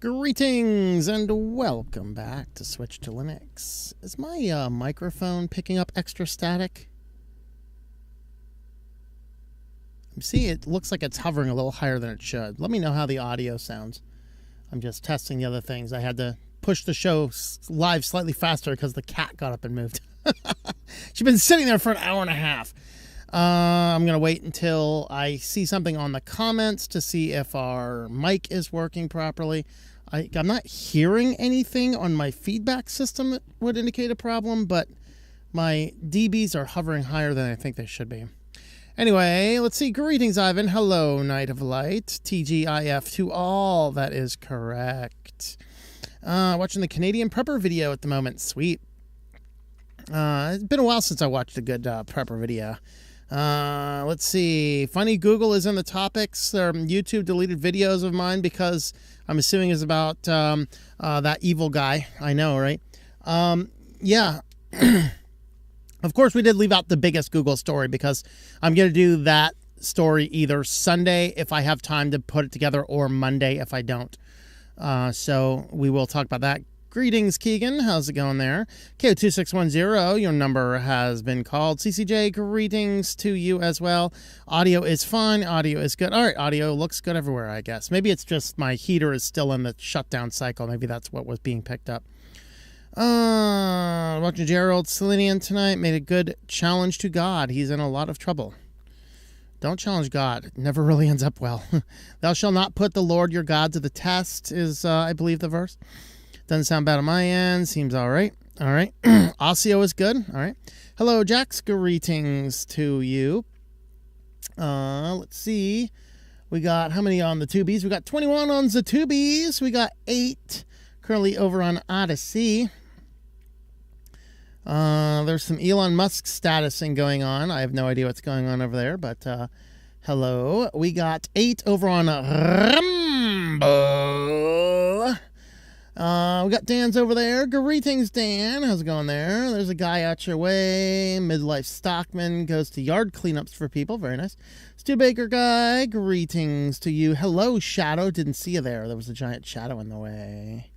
Greetings and welcome back to Switch to Linux. Is my microphone picking up extra static? See, it looks like it's hovering a little higher than it should. Let me know how the audio sounds. I'm just testing the other things. I had to push the show live slightly faster because the cat got up and moved. She's been sitting there for an hour and a half. I'm going to wait until I see something on the comments to see if our mic is working properly. I'm not hearing anything on my feedback system that would indicate a problem, but my dBs are hovering higher than I think they should be. Anyway, let's see. Greetings, Ivan. Hello, Night of Light. TGIF to all. That is correct. Watching the Canadian Prepper video at the moment. Sweet. It's been a while since I watched a good Prepper video. Let's see. Funny Google is in the topics. YouTube deleted videos of mine because I'm assuming it's about that evil guy. I know, right? Yeah. Of course, we did leave out the biggest Google story because I'm going to do that story either Sunday if I have time to put it together or Monday if I don't. So we will talk about that. Greetings, Keegan. How's it going there? KO2610, your number has been called. CCJ, greetings to you as well. Audio is fine. Audio is good. All right, audio looks good everywhere, I guess. Maybe it's just my heater is still in the shutdown cycle. Maybe that's what was being picked up. Watching Gerald Selenian tonight. Made a good challenge to God. He's in a lot of trouble. Don't challenge God. It never really ends up well. Thou shalt not put the Lord your God to the test is, I believe, the verse. Doesn't sound bad on my end. Seems all right. All right. Osseo is good. All right. Hello, Jax. Greetings to you. Let's see. We got how many on the Tubies? We got 21 on the Tubies. We got 8 currently over on Odyssey. There's some Elon Musk statusing going on. I have no idea what's going on over there, but hello. We got 8 over on Rumble. We got Dan's over there. Greetings, Dan. How's it going there? There's a guy out your way. Midlife Stockman goes to yard cleanups for people. Very nice. Stu Baker guy. Greetings to you. Hello, Shadow. Didn't see you there. There was a giant shadow in the way.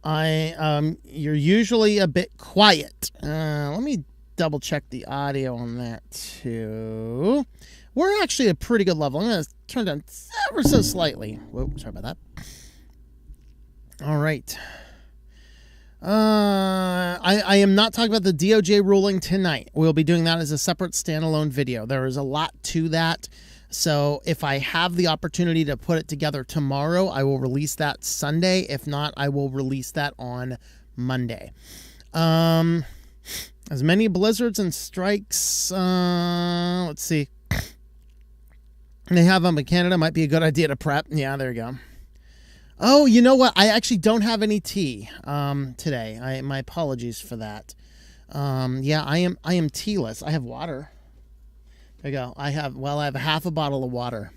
You're usually a bit quiet. Let me double check the audio on that too. We're actually at a pretty good level. I'm going to turn down ever so slightly. Whoa, sorry about that. All right. I am not talking about the DOJ ruling tonight. We'll be doing that as a separate standalone video. There is a lot to that. So if I have the opportunity to put it together tomorrow, I will release that Sunday. If not, I will release that on Monday. As many blizzards and strikes. Let's see. They have them in Canada. Might be a good idea to prep. Yeah, there you go. Oh, you know what? I actually don't have any tea today. My apologies for that. Yeah, I am tealess. I have water. There you go. I have half a bottle of water.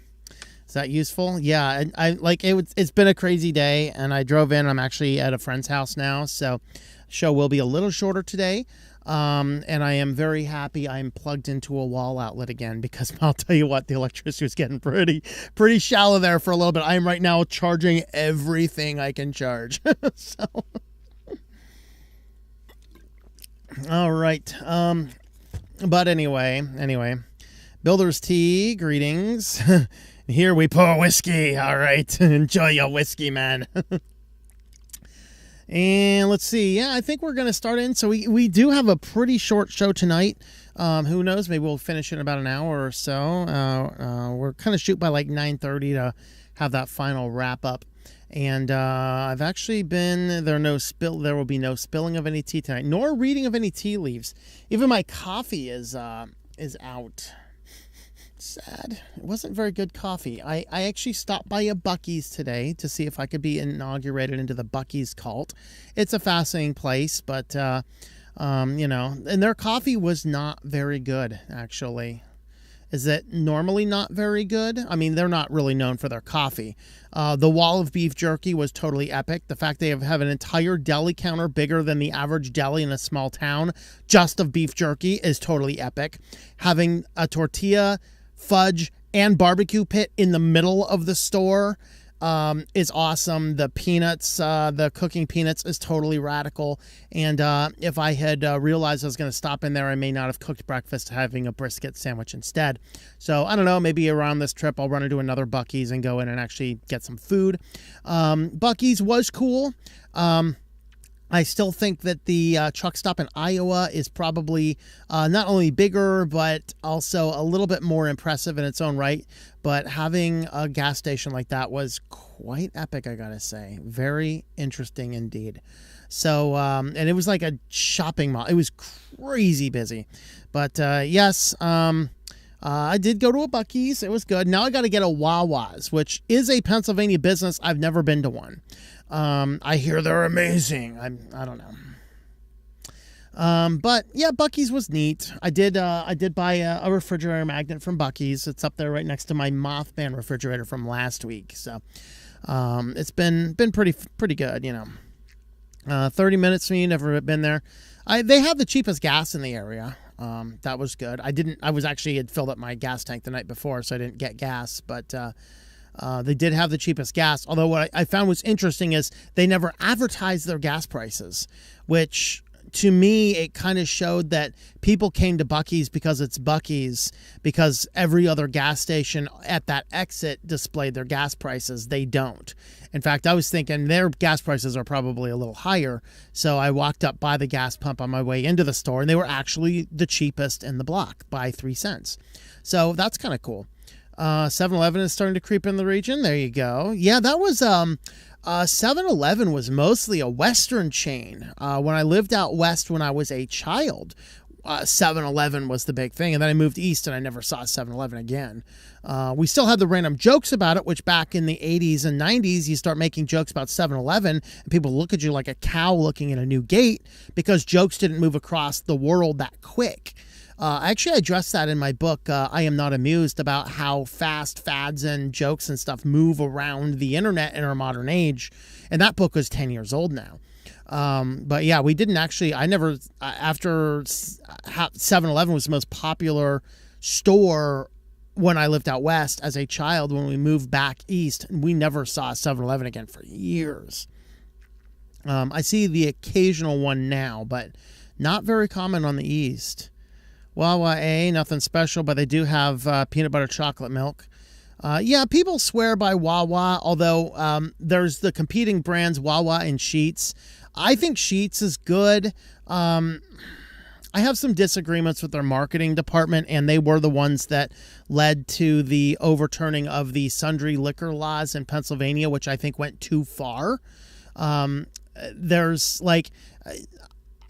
Is that useful? Yeah, it's been a crazy day, and I drove in. I'm actually at a friend's house now, so the show will be a little shorter today. And I am very happy I'm plugged into a wall outlet again because I'll tell you what, the electricity was getting pretty shallow there for a little bit. I am right now charging everything I can charge. So, all right. But anyway, Builder's Tea, greetings. Here we pour whiskey. All right. Enjoy your whiskey, man. And let's see. Yeah, I think we're going to start in. So we do have a pretty short show tonight. Who knows? Maybe we'll finish in about an hour or so. We're kind of shoot by like 9:30 to have that final wrap up. And I've actually been there will be no spilling of any tea tonight, nor reading of any tea leaves. Even my coffee is out. Sad. It wasn't very good coffee. I actually stopped by a Buc-ee's today to see if I could be inaugurated into the Buc-ee's cult. It's a fascinating place, but, and their coffee was not very good, actually. Is it normally not very good? I mean, they're not really known for their coffee. The wall of beef jerky was totally epic. The fact they have an entire deli counter bigger than the average deli in a small town just of beef jerky is totally epic. Having a tortilla, fudge, and barbecue pit in the middle of the store is awesome. The peanuts, the cooking peanuts is totally radical. And if I had realized I was going to stop in there, I may not have cooked breakfast, having a brisket sandwich instead. So I don't know, maybe around this trip I'll run into another Buc-ee's and go in and actually get some food. Buc-ee's was cool. I still think that the truck stop in Iowa is probably not only bigger, but also a little bit more impressive in its own right. But having a gas station like that was quite epic, I gotta say. Very interesting indeed. So, and it was like a shopping mall. It was crazy busy. But yes, I did go to a Buc-ee's. It was good. Now I got to get a Wawa's, which is a Pennsylvania business. I've never been to one. I hear they're amazing. I don't know. But yeah, Buc-ee's was neat. I did buy a refrigerator magnet from Buc-ee's. It's up there right next to my Mothman refrigerator from last week. So, it's been pretty good, you know. 30 minutes for me, never been there. They have the cheapest gas in the area. That was good. I had filled up my gas tank the night before, so I didn't get gas, but, they did have the cheapest gas. Although what I found was interesting is they never advertised their gas prices, which to me, it kind of showed that people came to Buc-ee's because it's Buc-ee's, because every other gas station at that exit displayed their gas prices. They don't. In fact, I was thinking their gas prices are probably a little higher. So I walked up by the gas pump on my way into the store, and they were actually the cheapest in the block by 3 cents. So that's kind of cool. 7-Eleven is starting to creep in the region. There you go. Yeah, that was 7-Eleven was mostly a Western chain. When I lived out west when I was a child, 7-Eleven was the big thing. And then I moved east and I never saw 7-Eleven again. We still had the random jokes about it, which back in the 80s and 90s, you start making jokes about 7-Eleven and people look at you like a cow looking at a new gate because jokes didn't move across the world that quick. Actually, I addressed that in my book, I Am Not Amused, about how fast fads and jokes and stuff move around the internet in our modern age. And that book was 10 years old now. But yeah, we didn't actually, after 7-Eleven was the most popular store when I lived out west as a child, when we moved back east, we never saw 7-Eleven again for years. I see the occasional one now, but not very common on the east. Wawa nothing special, but they do have peanut butter chocolate milk. Yeah, people swear by Wawa, although there's the competing brands Wawa and Sheetz. I think Sheetz is good. I have some disagreements with their marketing department, and they were the ones that led to the overturning of the sundry liquor laws in Pennsylvania, which I think went too far. There's like...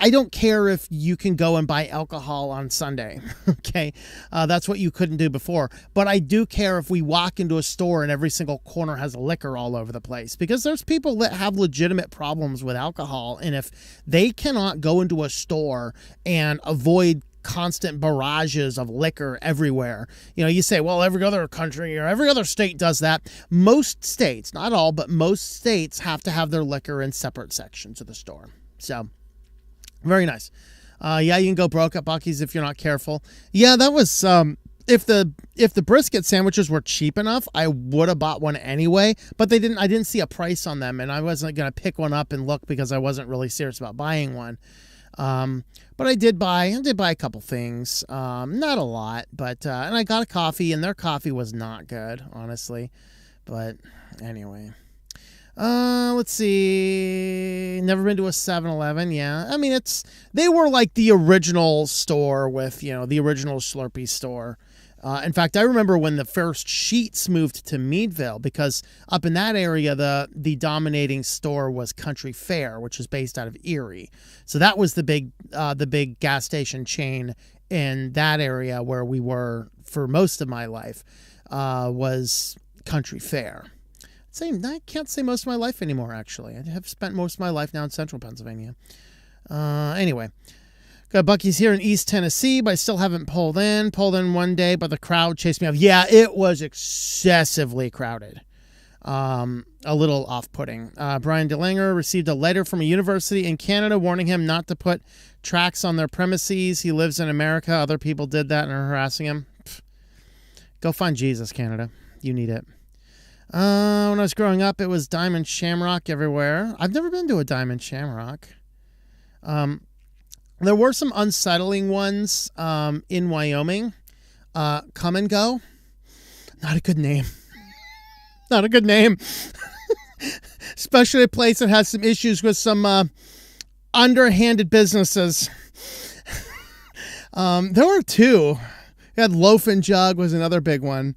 I don't care if you can go and buy alcohol on Sunday, okay? That's what you couldn't do before. But I do care if we walk into a store and every single corner has liquor all over the place, because there's people that have legitimate problems with alcohol. And if they cannot go into a store and avoid constant barrages of liquor everywhere, you know, you say, well, every other country or every other state does that. Most states, not all, but most states have to have their liquor in separate sections of the store. So... very nice. Yeah, you can go broke at Buc-ee's if you're not careful. Yeah, that was if the brisket sandwiches were cheap enough, I would have bought one anyway, but I didn't see a price on them, and I wasn't going to pick one up and look because I wasn't really serious about buying one. But I did buy a couple things. Not a lot, but and I got a coffee, and their coffee was not good, honestly. But anyway, let's see. Never been to a 7-Eleven. Yeah. I mean, they were like the original store with, you know, the original Slurpee store. In fact, I remember when the first Sheetz moved to Meadville, because up in that area, the dominating store was Country Fair, which is based out of Erie. So that was the big gas station chain in that area where we were for most of my life, was Country Fair. I can't say most of my life anymore, actually. I have spent most of my life now in central Pennsylvania. Anyway, got Buc-ee's here in East Tennessee, but I still haven't pulled in. Pulled in one day, but the crowd chased me off. Yeah, it was excessively crowded. A little off-putting. Brian DeLanger received a letter from a university in Canada warning him not to put tracks on their premises. He lives in America. Other people did that and are harassing him. Go find Jesus, Canada. You need it. When I was growing up, it was Diamond Shamrock everywhere. I've never been to a Diamond Shamrock. There were some unsettling ones in Wyoming. Come and Go. Not a good name. Not a good name. Especially a place that has some issues with some underhanded businesses. There were two. You had Loaf and Jug was another big one.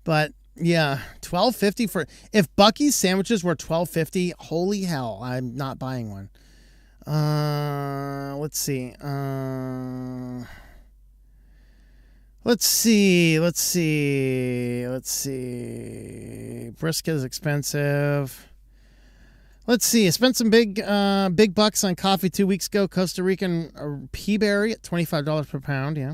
But yeah, $12.50 for, if Buc-ee's sandwiches were $12.50, holy hell, I'm not buying one. Let's see. Brisket is expensive. Let's see. I spent some big bucks on coffee 2 weeks ago. Costa Rican peaberry at $25 per pound. Yeah.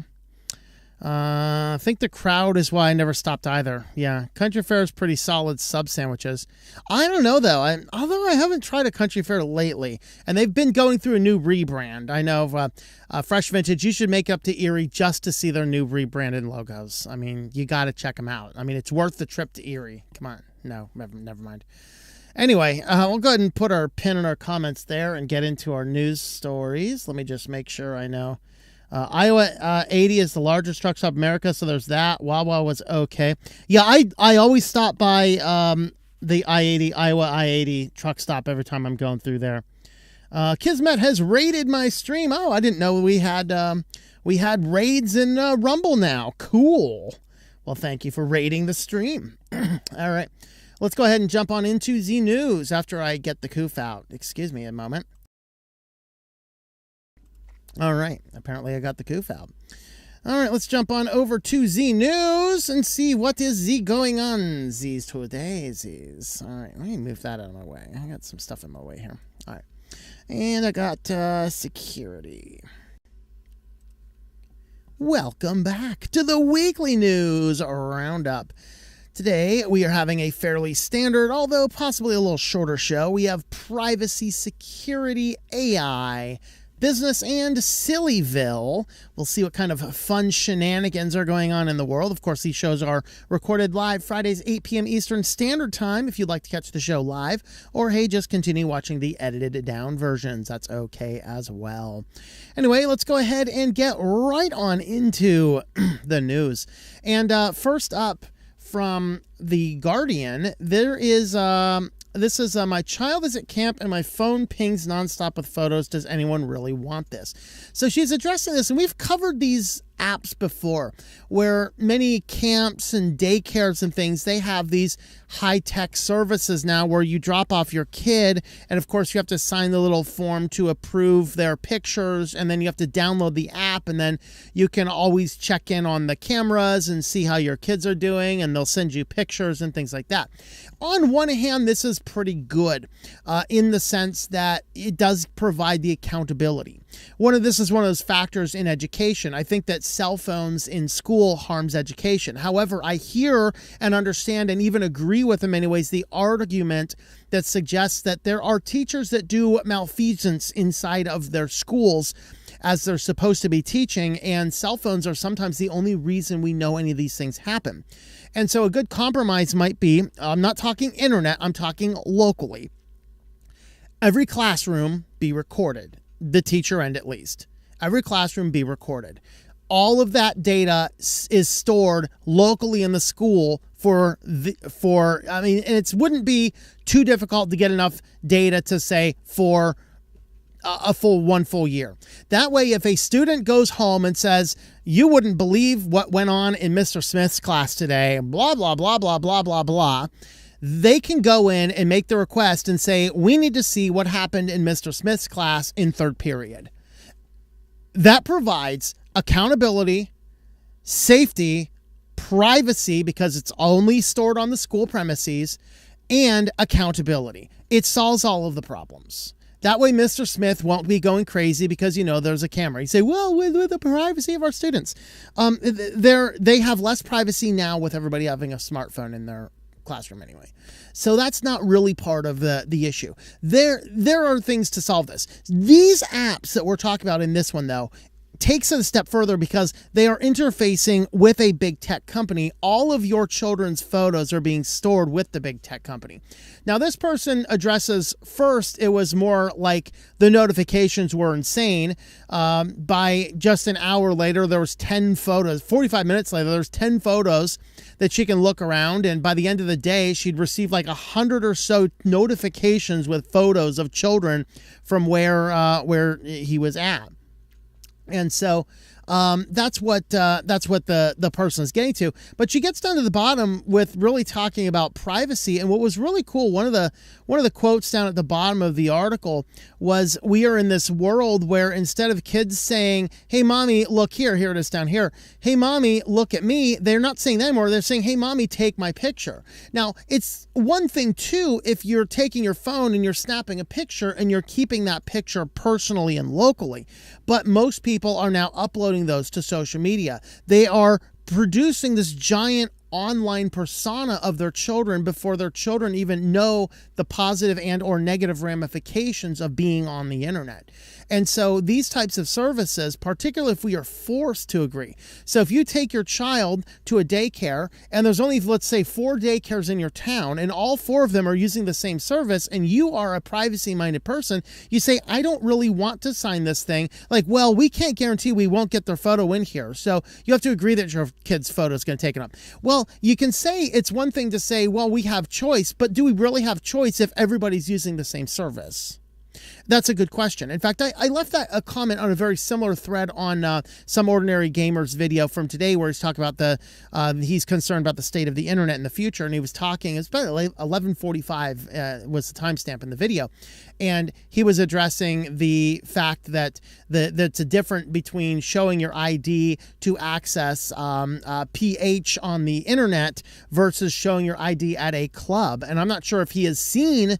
I think the crowd is why I never stopped either. Yeah. Country Fare is pretty solid sub sandwiches. I don't know though. Although I haven't tried a Country Fare lately, and they've been going through a new rebrand. I know Fresh Vintage. You should make up to Erie just to see their new rebranded logos. I mean, you got to check them out. I mean, it's worth the trip to Erie. Come on. No, never mind. Anyway, we'll go ahead and put our pin in our comments there and get into our news stories. Let me just make sure I know. Iowa 80 is the largest truck stop in America, so there's that. Wawa was okay. Yeah, I always stop by the Iowa I-80 truck stop every time I'm going through there. Kismet has raided my stream. Oh, I didn't know we had raids in Rumble now. Cool. Well, thank you for raiding the stream. All right. Let's go ahead and jump on into Z News after I get the coof out. Excuse me a moment. All right. Apparently I got the coof out. All right. Let's jump on over to Z News and see what is Z going on. Z's today. Z's. All right. Let me move that out of my way. I got some stuff in my way here. All right. And I got security. Welcome back to the Weekly News Roundup. Today, we are having a fairly standard, although possibly a little shorter show. We have privacy, security, AI, business, and SillyVille. We'll see what kind of fun shenanigans are going on in the world. Of course, these shows are recorded live Fridays, 8 p.m. Eastern Standard Time if you'd like to catch the show live. Or, hey, just continue watching the edited down versions. That's okay as well. Anyway, let's go ahead and get right on into the news. And first up, from The Guardian, there is, this is, my child is at camp and my phone pings nonstop with photos. Does anyone really want this? So she's addressing this, and we've covered these apps before, where many camps and daycares and things, they have these high-tech services now where you drop off your kid, and of course you have to sign the little form to approve their pictures, and then you have to download the app, and then you can always check in on the cameras and see how your kids are doing, and they'll send you pictures and things like that. On one hand, this is pretty good in the sense that it does provide the accountability. This is one of those factors in education. I think that cell phones in school harms education. However, I hear and understand and even agree with in many ways the argument that suggests that there are teachers that do malfeasance inside of their schools as they're supposed to be teaching, and cell phones are sometimes the only reason we know any of these things happen. And so a good compromise might be, I'm not talking internet, I'm talking locally. Every classroom be recorded. The teacher end at least. Every classroom be recorded. All of that data is stored locally in the school and it wouldn't be too difficult to get enough data to say for one full year. That way, if a student goes home and says, you wouldn't believe what went on in Mr. Smith's class today, blah, blah, blah, blah, blah, blah, blah, they can go in and make the request and say, we need to see what happened in Mr. Smith's class in third period. That provides accountability, safety, privacy, because it's only stored on the school premises, and accountability. It solves all of the problems. That way, Mr. Smith won't be going crazy because, there's a camera. You say, well, with the privacy of our students. They have less privacy now with everybody having a smartphone in their classroom anyway. So that's not really part of the issue. There are things to solve this. These apps that we're talking about in this one, though, takes it a step further because they are interfacing with a big tech company. All of your children's photos are being stored with the big tech company. Now, this person addresses first, it was more like the notifications were insane. By just an hour later, there was 10 photos. 45 minutes later, there's 10 photos that she can look around. And by the end of the day, she'd received like 100 or so notifications with photos of children from where he was at. And so that's what the person is getting to. But she gets down to the bottom with really talking about privacy. And what was really cool, one of the quotes down at the bottom of the article was, we are in this world where instead of kids saying, hey, mommy, look here it is down here. Hey, mommy, look at me. They're not saying that anymore. They're saying, hey, mommy, take my picture. Now, it's one thing, too, if you're taking your phone and you're snapping a picture and you're keeping that picture personally and locally. But most people are now uploading those to social media. They are producing this giant online persona of their children before their children even know the positive and or negative ramifications of being on the internet. And so these types of services, particularly if we are forced to agree. So if you take your child to a daycare and there's only, let's say, 4 daycares in your town and all 4 of them are using the same service and you are a privacy-minded person, you say, I don't really want to sign this thing. Like, well, we can't guarantee we won't get their photo in here. So you have to agree that your kid's photo is going to take it up. Well, you can say, it's one thing to say, well, we have choice, but do we really have choice if everybody's using the same service? That's a good question. In fact, I left a comment on a very similar thread on Some Ordinary Gamer's video from today, where he's talking about he's concerned about the state of the internet in the future. And he was talking, it's about 11:45 was the timestamp in the video. And he was addressing the fact that that's a difference between showing your ID to access PH on the internet versus showing your ID at a club. And I'm not sure if he has seen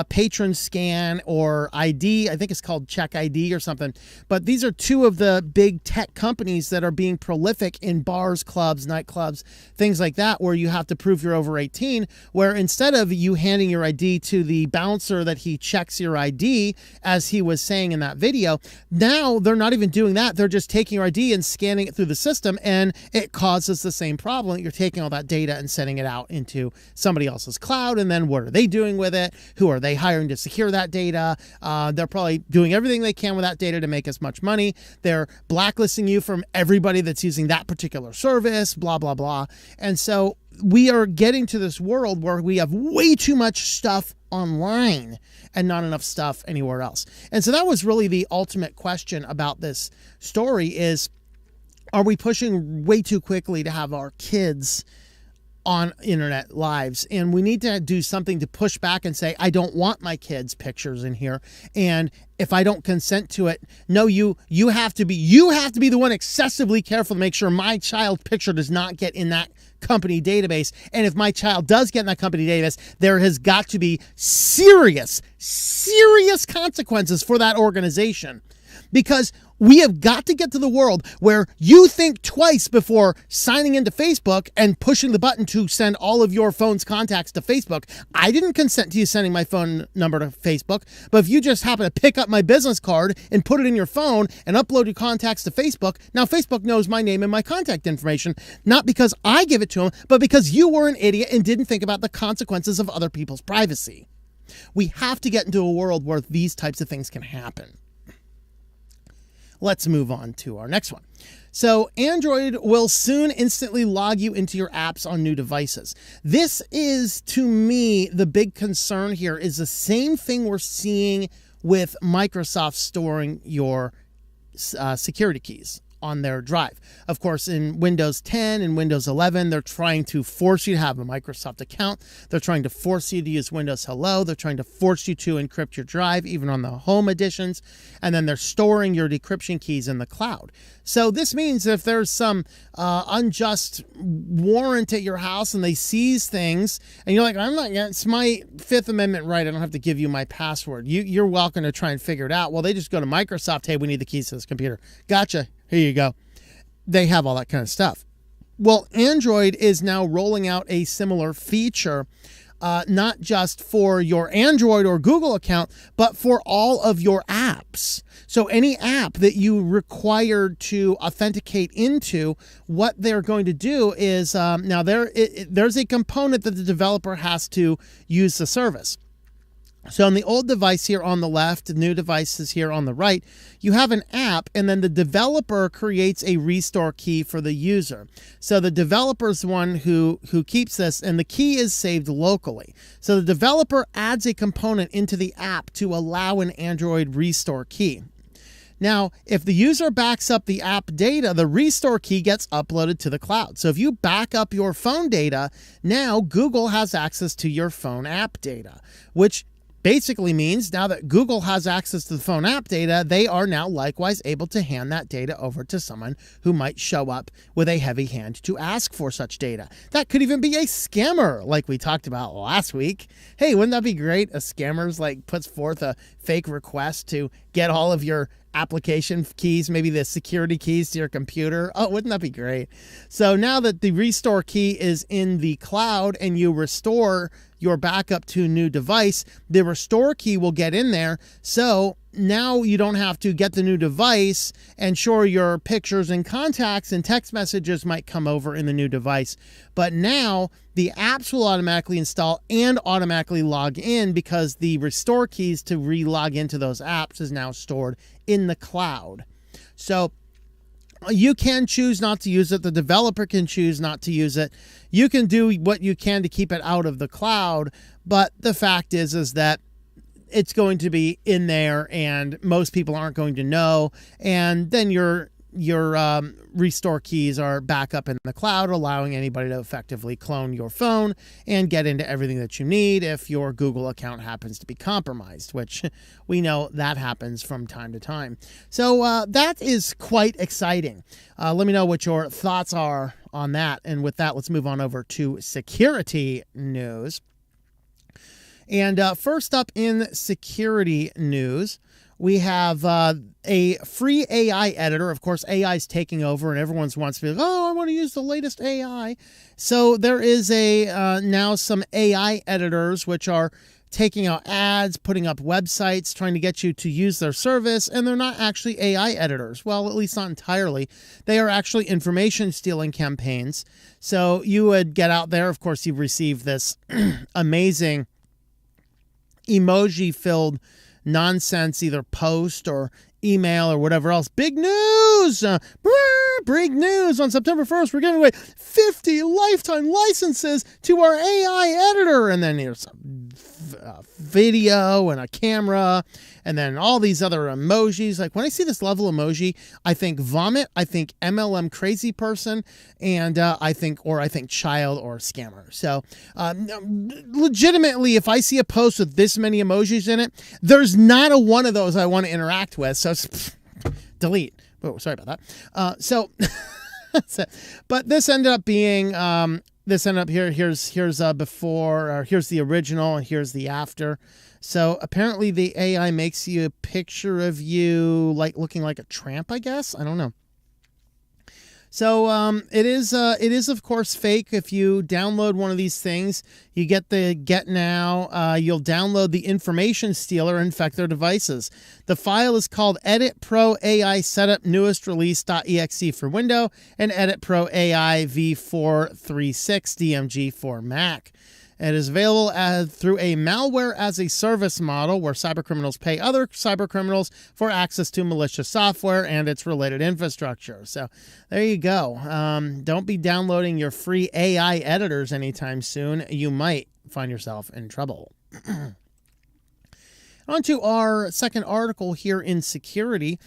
patron scan or ID. I think it's called check ID or something. But these are 2 of the big tech companies that are being prolific in bars, clubs, nightclubs, things like that, where you have to prove you're over 18, where instead of you handing your ID to the bouncer that he checks your ID, as he was saying in that video, now they're not even doing that. They're just taking your ID and scanning it through the system, and it causes the same problem. You're taking all that data and sending it out into somebody else's cloud, and then what are they doing with it? Who are they hiring to secure that data? They're probably doing everything they can with that data to make as much money. They're blacklisting you from everybody that's using that particular service, blah, blah, blah. And so we are getting to this world where we have way too much stuff online and not enough stuff anywhere else. And so that was really the ultimate question about this story is, are we pushing way too quickly to have our kids on internet lives? And we need to do something to push back and say, I don't want my kids' pictures in here. And if I don't consent to it, no, you have to be the one excessively careful to make sure my child's picture does not get in that company database. And if my child does get in that company database, there has got to be serious consequences for that organization. Because we have got to get to the world where you think twice before signing into Facebook and pushing the button to send all of your phone's contacts to Facebook. I didn't consent to you sending my phone number to Facebook, but if you just happen to pick up my business card and put it in your phone and upload your contacts to Facebook, now Facebook knows my name and my contact information, not because I give it to them, but because you were an idiot and didn't think about the consequences of other people's privacy. We have to get into a world where these types of things can happen. Let's move on to our next one. So Android will soon instantly log you into your apps on new devices. This is, to me, the big concern here is the same thing we're seeing with Microsoft storing your security keys on their drive. Of course, in Windows 10 and Windows 11, they're trying to force you to have a Microsoft account. They're trying to force you to use Windows Hello. They're trying to force you to encrypt your drive, even on the home editions. And then they're storing your decryption keys in the cloud. So this means if there's some unjust warrant at your house and they seize things, and you're like, it's my Fifth Amendment right, I don't have to give you my password. You're welcome to try and figure it out. Well, they just go to Microsoft, hey, we need the keys to this computer. Gotcha. Here you go. They have all that kind of stuff. Well, Android is now rolling out a similar feature not just for your Android or Google account, but for all of your apps. So any app that you require to authenticate into, what they're going to do is now there's a component that the developer has to use the service. So on the old device here on the left, the new devices here on the right, you have an app, and then the developer creates a restore key for the user. So the developer's the one who keeps this, and the key is saved locally. So the developer adds a component into the app to allow an Android restore key. Now, if the user backs up the app data, the restore key gets uploaded to the cloud. So if you back up your phone data, now Google has access to your phone app data, which basically means now that Google has access to the phone app data, they are now likewise able to hand that data over to someone who might show up with a heavy hand to ask for such data. That could even be a scammer, like we talked about last week. Hey, wouldn't that be great? A scammer's puts forth a fake request to get all of your application keys, maybe the security keys to your computer. Oh, wouldn't that be great? So now that the restore key is in the cloud and you restore your backup to a new device, the restore key will get in there. So now you don't have to get the new device, and sure, your pictures and contacts and text messages might come over in the new device. But now the apps will automatically install and automatically log in, because the restore keys to re-log into those apps is now stored in the cloud. So you can choose not to use it. The developer can choose not to use it. You can do what you can to keep it out of the cloud. But the fact is that it's going to be in there, and most people aren't going to know. And then your restore keys are back up in the cloud, allowing anybody to effectively clone your phone and get into everything that you need if your Google account happens to be compromised, which we know that happens from time to time. So that is quite exciting. Let me know what your thoughts are on that. And with that, let's move on over to security news. And first up in security news, we have a free AI editor. Of course, AI is taking over, and everyone wants to be like, oh, I want to use the latest AI. So there is now some AI editors which are taking out ads, putting up websites, trying to get you to use their service, and they're not actually AI editors. Well, at least not entirely. They are actually information stealing campaigns. So you would get out there. Of course, you receive this amazing emoji-filled nonsense, either post or email or whatever else. Big news! Big news! On September 1st, we're giving away 50 lifetime licenses to our AI editor. And then here's a video and a camera, and then all these other emojis. Like, when I see this level emoji, I think vomit, I think MLM crazy person, and I think child or scammer. So legitimately, if I see a post with this many emojis in it, there's not a one of those I want to interact with. So delete. Oh, sorry about that. But this ended up being here's before, or here's the original, and here's the after. So apparently the AI makes you a picture of you looking like a tramp, I guess. I don't know. So it is of course fake. If you download one of these things, you get the Get Now. You'll download the information stealer and infect their devices. The file is called Edit Pro AI Setup Newest Release.exe for Windows and Edit Pro AI V436 DMG for Mac. It is available through a malware as a service model where cybercriminals pay other cybercriminals for access to malicious software and its related infrastructure. So there you go. Don't be downloading your free AI editors anytime soon. You might find yourself in trouble. On to our second article here in security.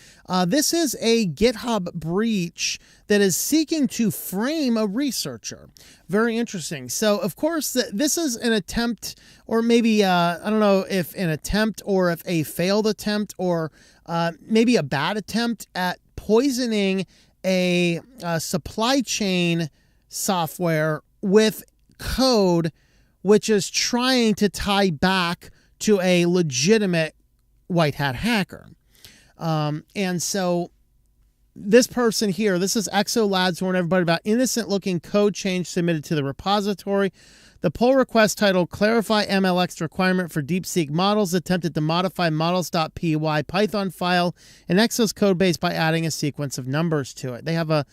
This is a GitHub breach that is seeking to frame a researcher. Very interesting. So, of course, this is an attempt, or maybe, I don't know if an attempt or if a failed attempt, or maybe a bad attempt at poisoning a supply chain software with code which is trying to tie back to a legitimate white hat hacker. And so this person here, this is Exo Labs, warned everybody about innocent-looking code change submitted to the repository. The pull request titled Clarify MLX Requirement for DeepSeek Models attempted to modify models.py Python file in Exo's codebase by adding a sequence of numbers to it. They have a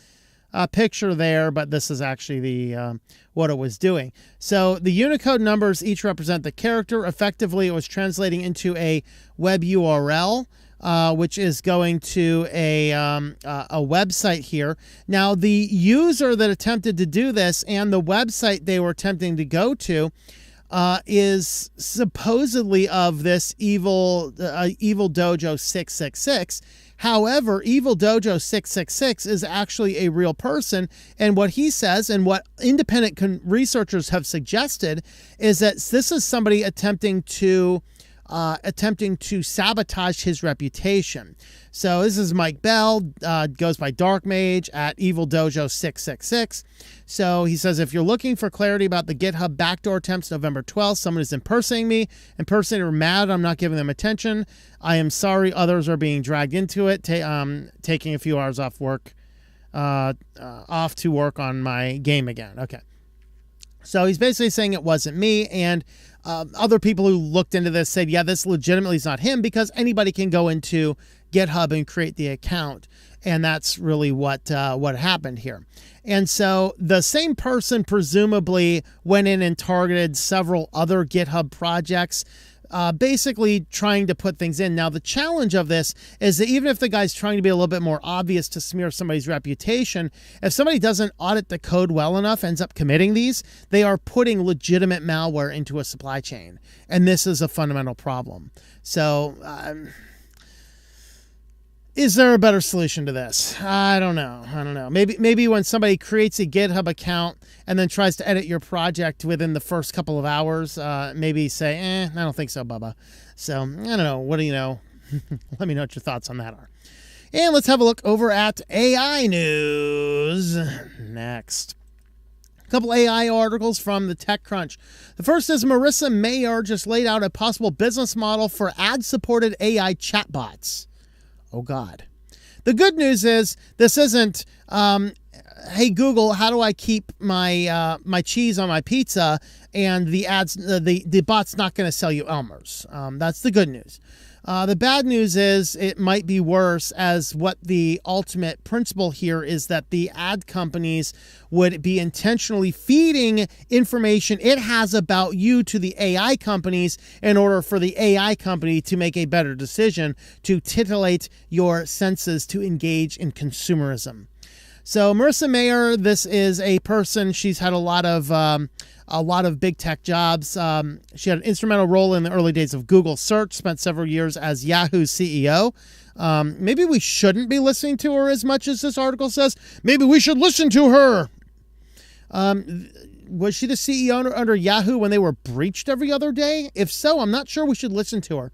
picture there, but this is actually the what it was doing. So the Unicode numbers each represent the character. Effectively, it was translating into a web URL, which is going to a website here. Now, the user that attempted to do this and the website they were attempting to go to is supposedly of this Evil Dojo 666. However, Evil Dojo 666 is actually a real person, and what he says and what independent researchers have suggested is that this is somebody attempting to sabotage his reputation. So this is Mike Bell, goes by Dark Mage at Evil Dojo 666. So he says, if you're looking for clarity about the GitHub backdoor attempts November 12th, someone is impersonating me. Impersonator mad I'm not giving them attention. I am sorry others are being dragged into it, taking a few hours off work, off to work on my game again. Okay. So he's basically saying it wasn't me, and other people who looked into this said, yeah, this legitimately is not him, because anybody can go into GitHub and create the account, and that's really what happened here. And so the same person presumably went in and targeted several other GitHub projects, basically trying to put things in. Now, the challenge of this is that even if the guy's trying to be a little bit more obvious to smear somebody's reputation, if somebody doesn't audit the code well enough, ends up committing these, they are putting legitimate malware into a supply chain. And this is a fundamental problem. So, is there a better solution to this? I don't know. Maybe when somebody creates a GitHub account and then tries to edit your project within the first couple of hours, maybe say, I don't think so, Bubba. So, I don't know. What do you know? Let me know what your thoughts on that are. And let's have a look over at AI news next. A couple AI articles from the TechCrunch. The first is Marissa Mayer just laid out a possible business model for ad-supported AI chatbots. Oh, God. The good news is this isn't, hey, Google, how do I keep my my cheese on my pizza? And the bot's not going to sell you Elmer's. That's the good news. The bad news is it might be worse, as what the ultimate principle here is that the ad companies would be intentionally feeding information it has about you to the AI companies in order for the AI company to make a better decision, to titillate your senses, to engage in consumerism. So Marissa Mayer, this is a person, she's had a lot of big tech jobs. She had an instrumental role in the early days of Google search, spent several years as Yahoo's CEO. Maybe we shouldn't be listening to her as much as this article says. Maybe we should listen to her. Was she the CEO under Yahoo when they were breached every other day? If so, I'm not sure we should listen to her.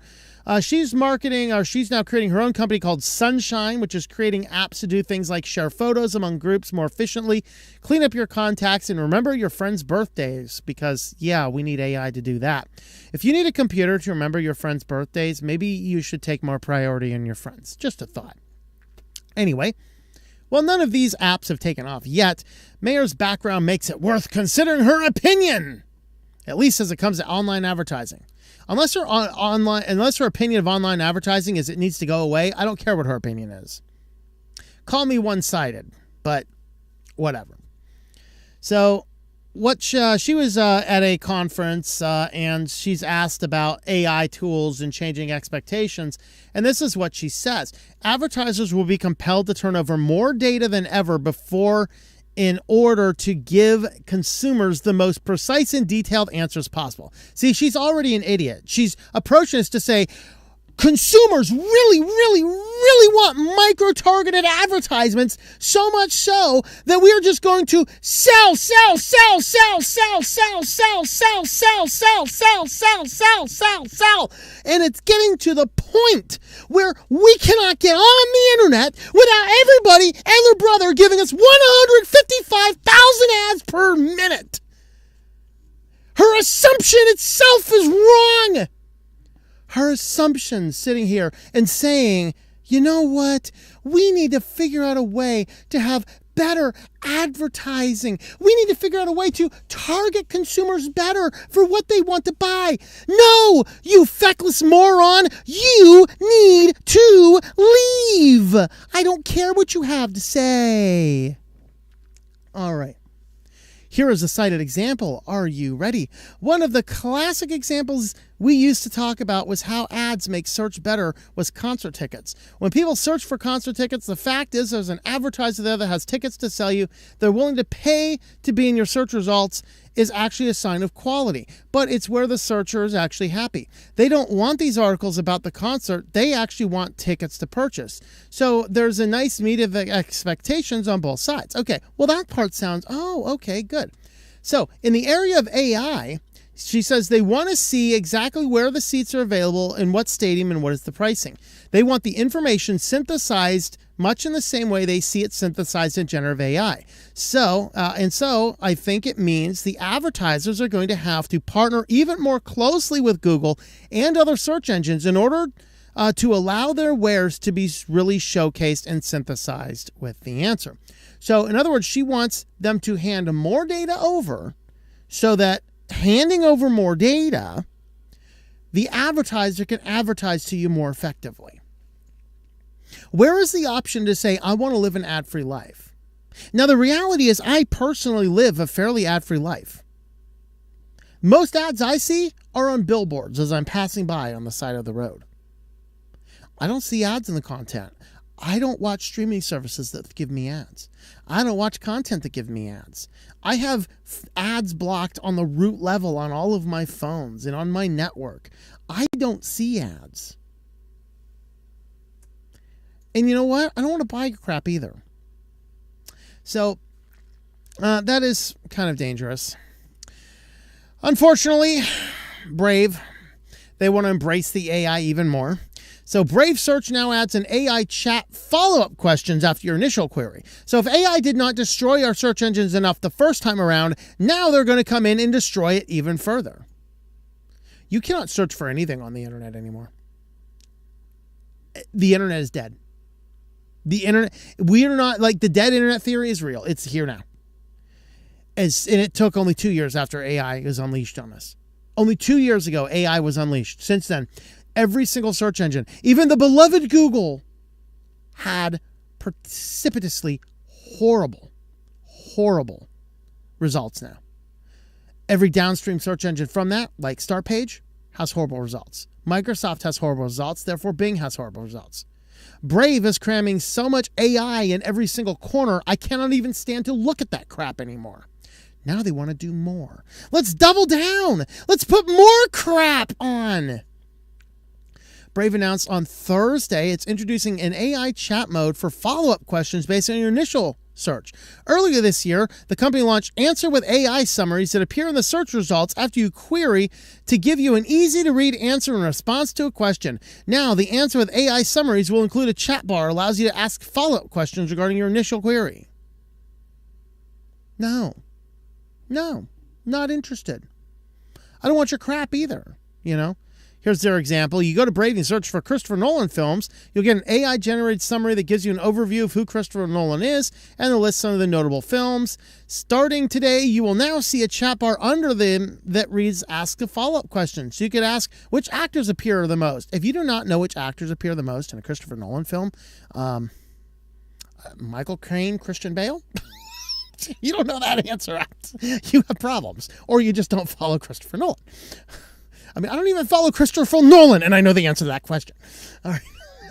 She's now creating her own company called Sunshine, which is creating apps to do things like share photos among groups more efficiently, clean up your contacts, and remember your friends' birthdays, because, yeah, we need AI to do that. If you need a computer to remember your friends' birthdays, maybe you should take more priority in your friends. Just a thought. Anyway, while none of these apps have taken off yet, Mayer's background makes it worth considering her opinion, at least as it comes to online advertising. Unless her opinion of online advertising is it needs to go away, I don't care what her opinion is. Call me one-sided, but whatever. So she was at a conference and she's asked about AI tools and changing expectations. And this is what she says. Advertisers will be compelled to turn over more data than ever before in order to give consumers the most precise and detailed answers possible. See, she's already an idiot. She's approaching us to say, consumers really, really, really want micro-targeted advertisements, so much so that we are just going to sell. And it's getting to the point where we cannot get on the internet without everybody and their brother giving us 155,000 ads per minute. Her assumption itself is wrong. Her assumption sitting here and saying, you know what? We need to figure out a way to have better advertising. We need to figure out a way to target consumers better for what they want to buy. No, you feckless moron, you need to leave. I don't care what you have to say. All right. Here is a cited example. Are you ready? One of the classic examples we used to talk about was how ads make search better was concert tickets. When people search for concert tickets, the fact is there's an advertiser there that has tickets to sell you. They're willing to pay to be in your search results is actually a sign of quality, but it's where the searcher is actually happy. They don't want these articles about the concert. They actually want tickets to purchase. So there's a nice meet of expectations on both sides. Okay, well that part sounds, okay, good. So in the area of AI, she says they want to see exactly where the seats are available in what stadium and what is the pricing. They want the information synthesized much in the same way they see it synthesized in generative AI. So I think it means the advertisers are going to have to partner even more closely with Google and other search engines in order to allow their wares to be really showcased and synthesized with the answer. So in other words, she wants them to hand more data over so that handing over more data, the advertiser can advertise to you more effectively. Where is the option to say, I want to live an ad-free life? Now, the reality is I personally live a fairly ad-free life. Most ads I see are on billboards as I'm passing by on the side of the road. I don't see ads in the content. I don't watch streaming services that give me ads. I don't watch content that give me ads. I have ads blocked on the root level on all of my phones and on my network. I don't see ads. And you know what? I don't want to buy crap either. So that is kind of dangerous. Unfortunately, Brave, they want to embrace the AI even more. So Brave Search now adds an AI chat follow-up questions after your initial query. So if AI did not destroy our search engines enough the first time around, now they're going to come in and destroy it even further. You cannot search for anything on the internet anymore. The internet is dead. The internet, we are not, like, the dead internet theory is real. It's here now. And it took only 2 years after AI was unleashed on us. Only 2 years ago, AI was unleashed. Since then, every single search engine, even the beloved Google, had precipitously horrible results now. Every downstream search engine from that, like Startpage, has horrible results. Microsoft has horrible results, therefore Bing has horrible results. Brave is cramming so much AI in every single corner, I cannot even stand to look at that crap anymore. Now they want to do more. Let's double down. Let's put more crap on. Brave announced on Thursday it's introducing an AI chat mode for follow-up questions based on your initial search. Earlier this year, the company launched Answer with AI summaries that appear in the search results after you query to give you an easy-to-read answer in response to a question. Now, the Answer with AI summaries will include a chat bar that allows you to ask follow-up questions regarding your initial query. No, not interested. I don't want your crap either, you know. Here's their example. You go to Brave and search for Christopher Nolan films. You'll get an AI-generated summary that gives you an overview of who Christopher Nolan is and will list some of the notable films. Starting today, you will now see a chat bar under them that reads Ask a Follow-Up Question. So you could ask which actors appear the most. If you do not know which actors appear the most in a Christopher Nolan film, Michael Caine, Christian Bale? You don't know that answer. You have problems. Or you just don't follow Christopher Nolan. I mean, I don't even follow Christopher Nolan, and I know the answer to that question. All right.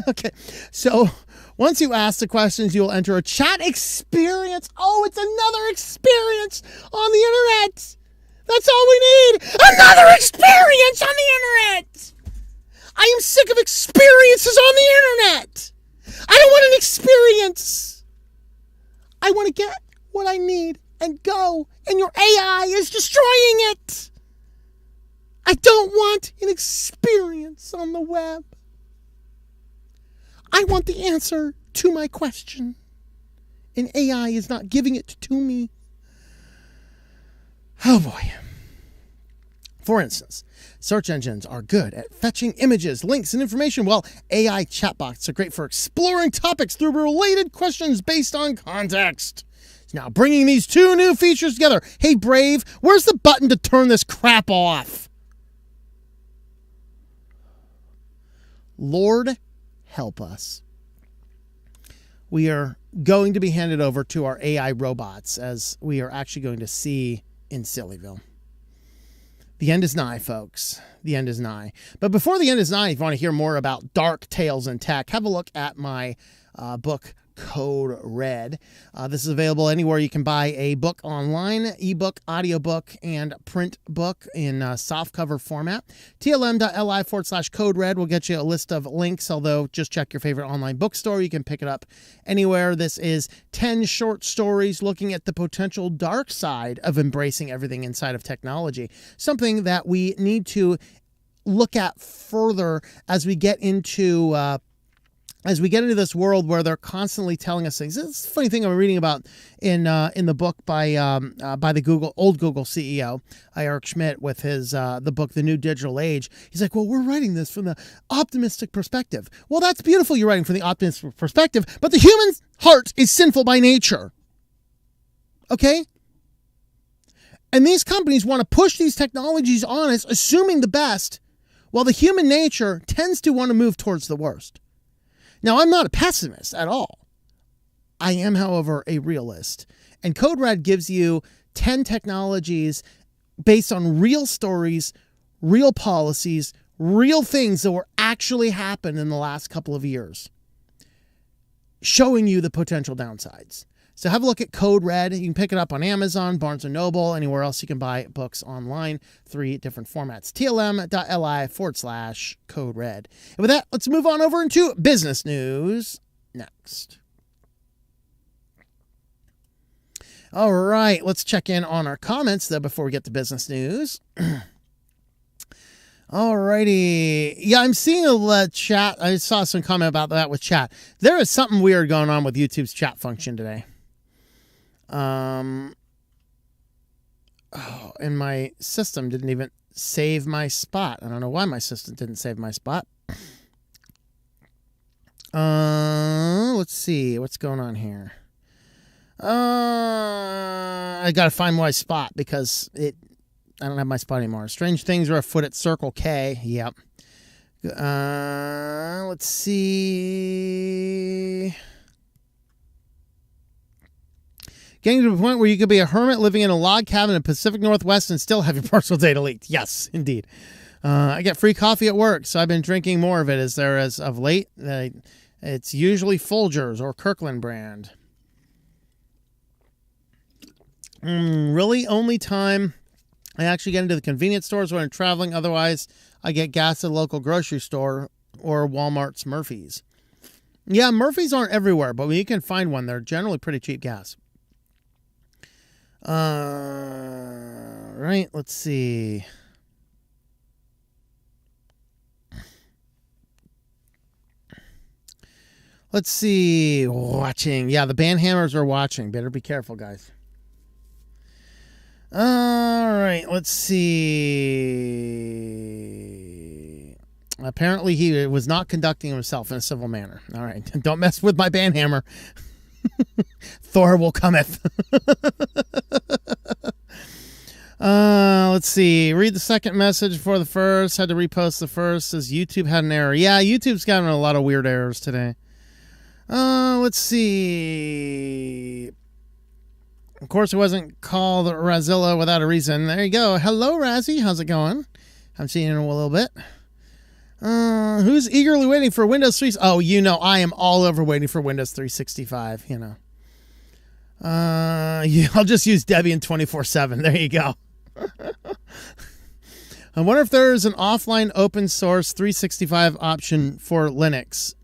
Okay. So once you ask the questions, you'll enter a chat experience. Oh, it's another experience on the internet. That's all we need. Another experience on the internet. I am sick of experiences on the internet. I don't want an experience. I want to get what I need and go, and your AI is destroying it. I don't want an experience on the web. I want the answer to my question, and AI is not giving it to me. Oh boy. For instance, search engines are good at fetching images, links, and information, while AI chatbots are great for exploring topics through related questions based on context. Now, bringing these two new features together. Hey, Brave, where's the button to turn this crap off? Lord, help us. We are going to be handed over to our AI robots, as we are actually going to see in SillyVille. The end is nigh, folks. The end is nigh. But before the end is nigh, if you want to hear more about dark tales in tech, have a look at my book, Code Red. This is available anywhere you can buy a book online, ebook, audiobook, and print book in softcover format. TLM.li/Code Red will get you a list of links, although just check your favorite online bookstore. You can pick it up anywhere. This is 10 short stories looking at the potential dark side of embracing everything inside of technology, something that we need to look at further as we get into this world where they're constantly telling us things. It's a funny thing I'm reading about in the book by the old Google CEO, Eric Schmidt, with his the book The New Digital Age. He's like, well, we're writing this from the optimistic perspective. Well, that's beautiful. You're writing from the optimistic perspective, but the human heart is sinful by nature. Okay? And these companies want to push these technologies on us, assuming the best, while the human nature tends to want to move towards the worst. Now, I'm not a pessimist at all. I am, however, a realist. And Code Red gives you 10 technologies based on real stories, real policies, real things that were actually happened in the last couple of years, showing you the potential downsides. So have a look at Code Red. You can pick it up on Amazon, Barnes & Noble, anywhere else you can buy books online. 3 different formats. TLM.li/Code Red. And with that, let's move on over into business news next. All right, let's check in on our comments, though, before we get to business news. All righty. Yeah, I'm seeing a chat. I saw some comment about that with chat. There is something weird going on with YouTube's chat function today. And my system didn't even save my spot. I don't know why my system didn't save my spot. Let's see what's going on here. I gotta find my spot because I don't have my spot anymore. Strange things are afoot at Circle K. Yep. Let's see. Getting to the point where you could be a hermit living in a log cabin in the Pacific Northwest and still have your personal data leaked. Yes, indeed. I get free coffee at work, so I've been drinking more of it as of late. It's usually Folgers or Kirkland brand. Really, only time I actually get into the convenience stores when I'm traveling. Otherwise, I get gas at a local grocery store or Walmart's Murphy's. Yeah, Murphy's aren't everywhere, but when you can find one, they're generally pretty cheap gas. Right, let's see. Let's see. Watching. Yeah, the Banhammers are watching. Better be careful, guys. All right, let's see. Apparently, he was not conducting himself in a civil manner. All right, don't mess with my Banhammer. Thor will cometh. Let's see. Read the second message for the first. Had to repost the first. Says YouTube had an error. Yeah, YouTube's gotten a lot of weird errors today. Let's see. Of course, it wasn't called Razilla without a reason. There you go. Hello, Razzie. How's it going? I'm seeing you in a little bit. Who's eagerly waiting for Windows 3? Oh, I am all over waiting for Windows 365, Yeah, I'll just use Debian 24/7. There you go. I wonder if there's an offline open source 365 option for Linux.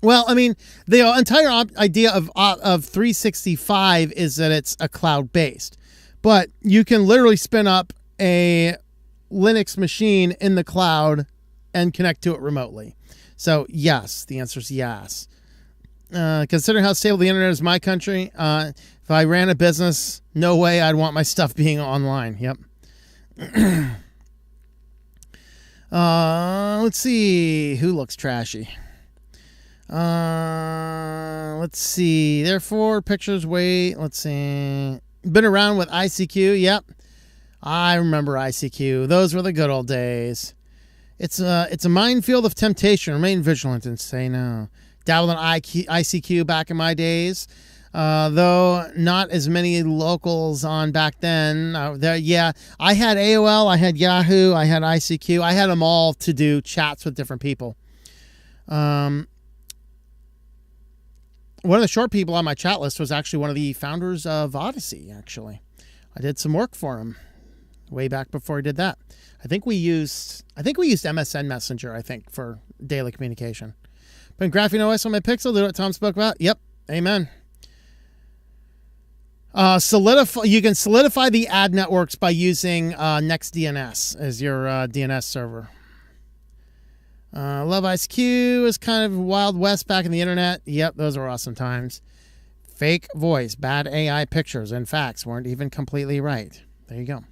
Well, I mean, the entire idea of 365 is that it's a cloud-based. But you can literally spin up a Linux machine in the cloud and connect to it remotely. So, yes, the answer is yes. Considering how stable the internet is in my country, if I ran a business, no way I'd want my stuff being online. Yep. Let's see. Who looks trashy? Let's see. Therefore, pictures. Wait. Let's see. Been around with ICQ. Yep. I remember ICQ. Those were the good old days. It's a minefield of temptation. Remain vigilant and say no. Dabbled in ICQ back in my days. Though not as many locals on back then. I had AOL, I had Yahoo, I had ICQ. I had them all to do chats with different people. One of the short people on my chat list was actually one of the founders of Odyssey, actually. I did some work for him way back before he did that. I think we used MSN Messenger, for daily communication. But in Graphene OS on my Pixel, did what Tom spoke about? Yep. Amen. You can solidify the ad networks by using NextDNS as your DNS server. Love ICQ is kind of Wild West back in the internet. Yep, those were awesome times. Fake voice, bad AI pictures, and facts weren't even completely right. There you go.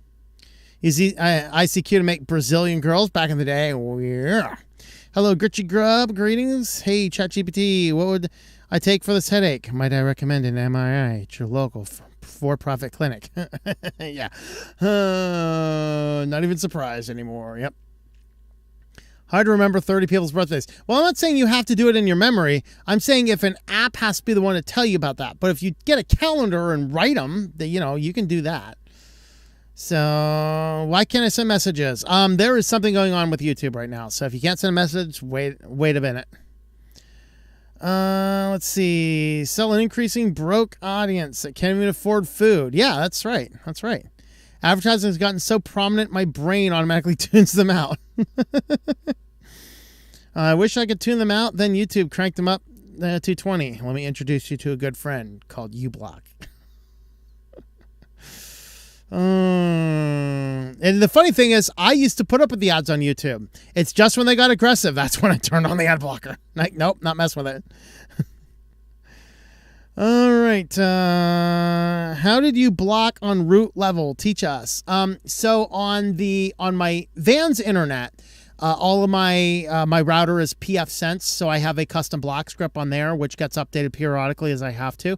Use ICQ to make Brazilian girls back in the day. Yeah. Hello, Gritchy Grub. Greetings. Hey, ChatGPT. What would I take for this headache? Might I recommend an MRI at your local for-profit clinic? Yeah. Not even surprised anymore. Yep. Hard to remember 30 people's birthdays. Well, I'm not saying you have to do it in your memory. I'm saying if an app has to be the one to tell you about that. But if you get a calendar and write them, you can do that. So why can't I send messages? There is something going on with YouTube right now. So if you can't send a message, wait a minute. Let's see. Sell an increasing broke audience that can't even afford food. Yeah, that's right. That's right. Advertising has gotten so prominent, my brain automatically tunes them out. I wish I could tune them out. Then YouTube cranked them up to 220. Let me introduce you to a good friend called uBlock. And the funny thing is, I used to put up with the ads on YouTube. It's just when they got aggressive, that's when I turned on the ad blocker. Like, nope, not messing with it. All right. How did you block on root level? Teach us. So on my van's internet, all of my router is pfSense, so I have a custom block script on there, which gets updated periodically as I have to.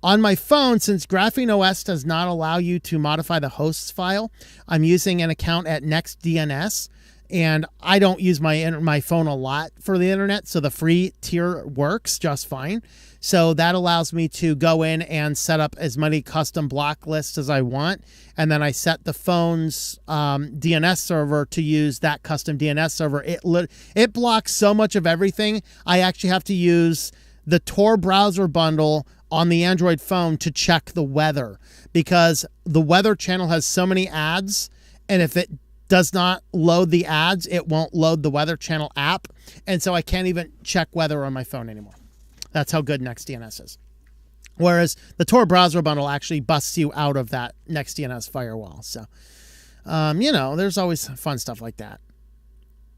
On my phone, since Graphene OS does not allow you to modify the hosts file, I'm using an account at NextDNS, and I don't use my phone a lot for the internet, so the free tier works just fine. So that allows me to go in and set up as many custom block lists as I want, and then I set the phone's DNS server to use that custom DNS server. It blocks so much of everything. I actually have to use the Tor browser bundle on the Android phone to check the weather, because the weather channel has so many ads, and if it does not load the ads, it won't load the weather channel app, and so I can't even check weather on my phone anymore. That's how good NextDNS is. Whereas the Tor browser bundle actually busts you out of that NextDNS firewall. So, there's always fun stuff like that.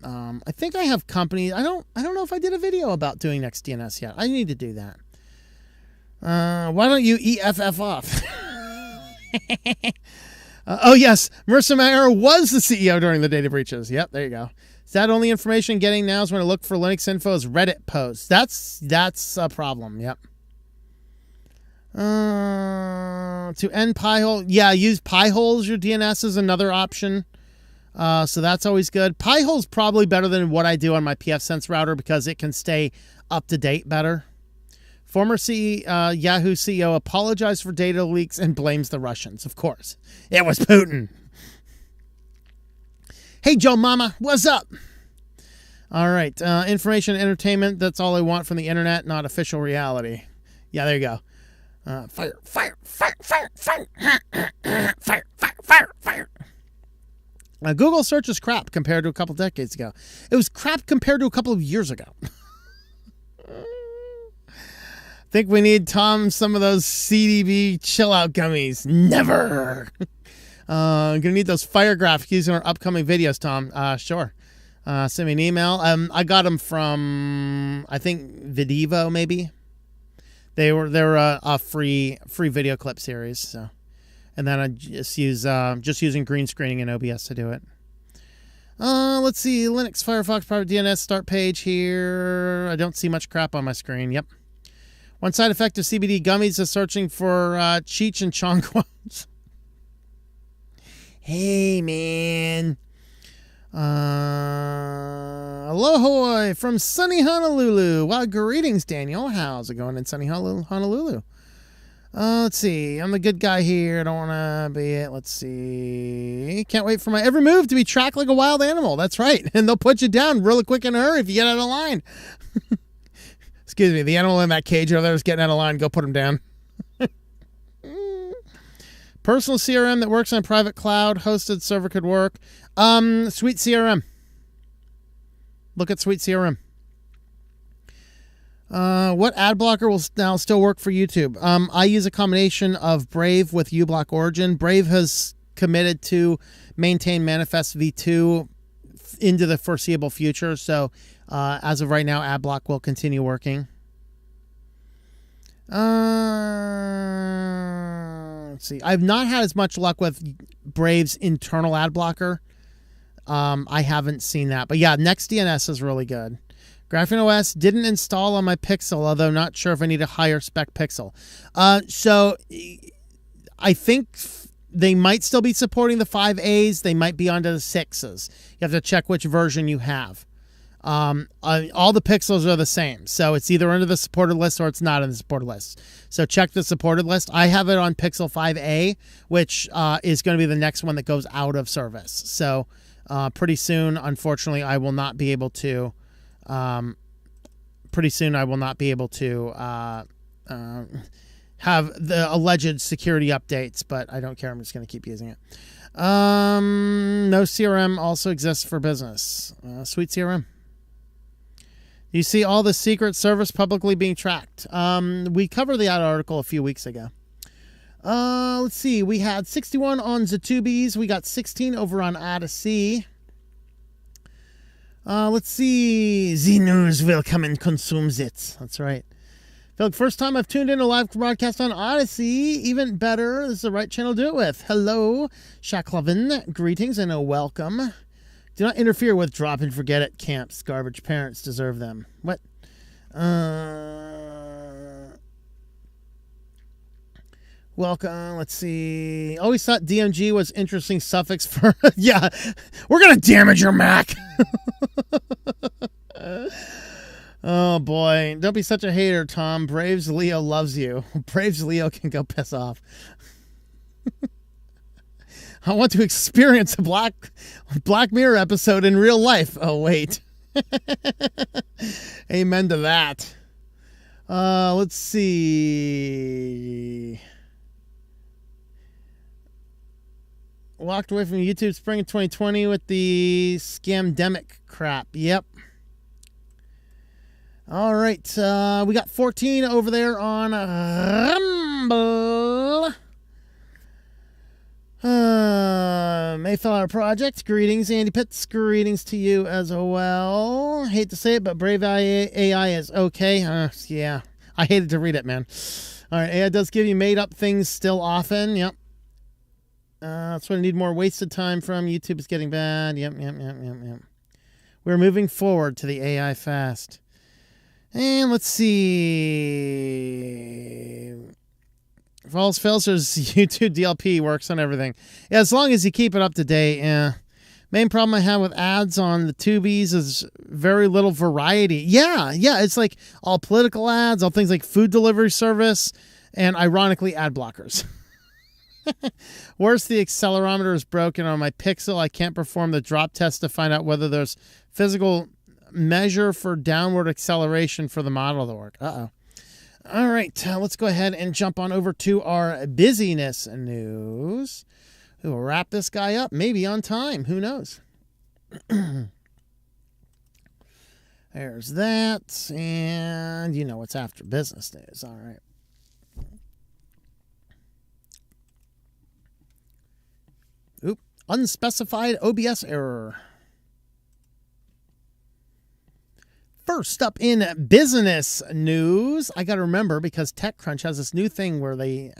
I think I have companies. I don't know if I did a video about doing NextDNS yet. I need to do that. Why don't you EFF off? Oh, yes. Marissa Mayer was the CEO during the data breaches. Yep, there you go. Is that only information getting now is when I look for Linux info's Reddit posts? That's a problem. Yep. To end Pi-hole. Yeah, use Pi-holes. Your DNS is another option. So that's always good. Pi-hole's probably better than what I do on my pfSense router because it can stay up to date better. Former Yahoo CEO apologized for data leaks and blames the Russians. Of course. It was Putin. Hey, Joe Mama, what's up? All right. Information, entertainment. That's all I want from the internet, not official reality. Yeah, there you go. Fire, fire, fire, fire, fire. Fire, fire, fire, fire. Google search is crap compared to a couple decades ago. It was crap compared to a couple of years ago. Think we need Tom some of those CDB chill out gummies. Never. I'm gonna need those fire graphics using our upcoming videos, Tom. Sure. Send me an email. I got them from I think Videvo maybe. They're a free video clip series. So, And then I just use just using green screening in OBS to do it. Let's see, Linux, Firefox, private DNS start page here. I don't see much crap on my screen. Yep. One side effect of CBD gummies is searching for Cheech and Chong quotes. Hey, man. Aloha from sunny Honolulu. Well, greetings, Daniel. How's it going in sunny Honolulu? Let's see. I'm the good guy here. I don't want to be it. Let's see. Can't wait for my every move to be tracked like a wild animal. That's right. And they'll put you down really quick in a hurry if you get out of line. Excuse me. The animal in that cage over there is getting out of line. Go put him down. Personal CRM that works on private cloud. Hosted server could work. Sweet CRM. Look at Sweet CRM. What ad blocker will now still work for YouTube? I use a combination of Brave with uBlock Origin. Brave has committed to maintain Manifest v2 into the foreseeable future. So as of right now, AdBlock will continue working. Let's see. I've not had as much luck with Brave's internal ad blocker. I haven't seen that. But yeah, NextDNS is really good. Graphene OS didn't install on my Pixel, although not sure if I need a higher spec Pixel. So I think they might still be supporting the 5As. They might be onto the 6s. You have to check which version you have. All the Pixels are the same. So it's either under the supported list or it's not in the supported list. So check the supported list. I have it on Pixel 5A, which is going to be the next one that goes out of service. So pretty soon, unfortunately, I will not be able to... have the alleged security updates, but I don't care. I'm just going to keep using it. No CRM also exists for business. Sweet CRM. You see all the secret service publicly being tracked. We covered that article a few weeks ago. Let's see. We had 61 on Zatubis. We got 16 over on Odyssey. Let's see. Z News will come and consume it. That's right. Feel like first time I've tuned in a live broadcast on Odyssey. Even better. This is the right channel to do it with. Hello, Shaklovin. Greetings and a welcome. Do not interfere with drop and forget it camps. Garbage parents deserve them. What? Welcome. Let's see. Always thought DMG was interesting suffix for... yeah, we're going to damage your Mac. Oh, boy. Don't be such a hater, Tom. Braves Leo loves you. Braves Leo can go piss off. I want to experience a Black Mirror episode in real life. Oh, wait. Amen to that. Let's see... Walked away from YouTube spring of 2020 with the scamdemic crap. Yep. All right. We got 14 over there on Rumble. Mayflower Project. Greetings, Andy Pitts. Greetings to you as well. Hate to say it, but Brave AI is okay. Yeah. I hated to read it, man. All right. AI does give you made up things still often. Yep. That's what I need more wasted time from. YouTube is getting bad. Yep. We're moving forward to the AI fast. And let's see. If all else fails, YouTube DLP works on everything. Yeah, as long as you keep it up to date. Yeah. Main problem I have with ads on the Tubies is very little variety. Yeah. It's like all political ads, all things like food delivery service, and ironically, ad blockers. Worse, the accelerometer is broken on my Pixel. I can't perform the drop test to find out whether there's physical measure for downward acceleration for the model to work. Uh-oh. All right, let's go ahead and jump on over to our busyness news. We'll wrap this guy up, maybe on time. Who knows? There's that. And you know what's after business news. All right. Oop. Unspecified OBS error. First up in business news, I got to remember because TechCrunch has this new thing where the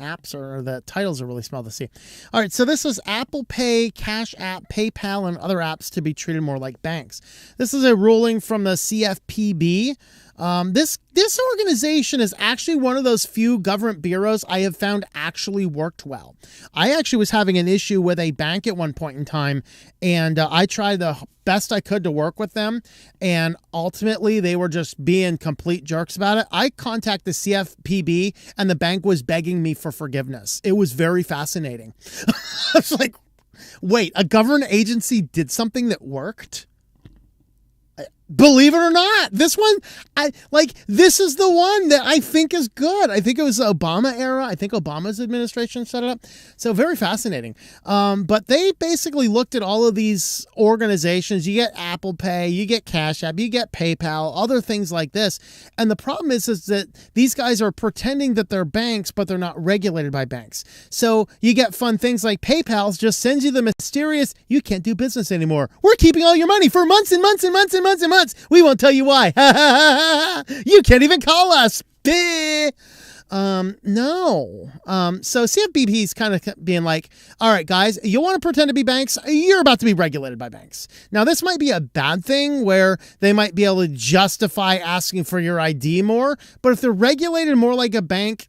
titles are really small to see. All right, so this is Apple Pay, Cash App, PayPal, and other apps to be treated more like banks. This is a ruling from the CFPB. This organization is actually one of those few government bureaus I have found actually worked well. I actually was having an issue with a bank at one point in time, and I tried the best I could to work with them, and ultimately they were just being complete jerks about it. I contacted the CFPB, and the bank was begging me for forgiveness. It was very fascinating. I was like, wait, a government agency did something that worked? Believe it or not, this is the one that I think is good. I think it was the Obama era. I think Obama's administration set it up. So very fascinating. But they basically looked at all of these organizations. You get Apple Pay, you get Cash App, you get PayPal, other things like this. And the problem is that these guys are pretending that they're banks, but they're not regulated by banks. So you get fun things like PayPal just sends you the mysterious, you can't do business anymore. We're keeping all your money for months and months and months and months and months. We won't tell you why. You can't even call us. No. So CFPB is kind of being like, all right, guys, you want to pretend to be banks? You're about to be regulated by banks. Now, this might be a bad thing where they might be able to justify asking for your ID more. But if they're regulated more like a bank,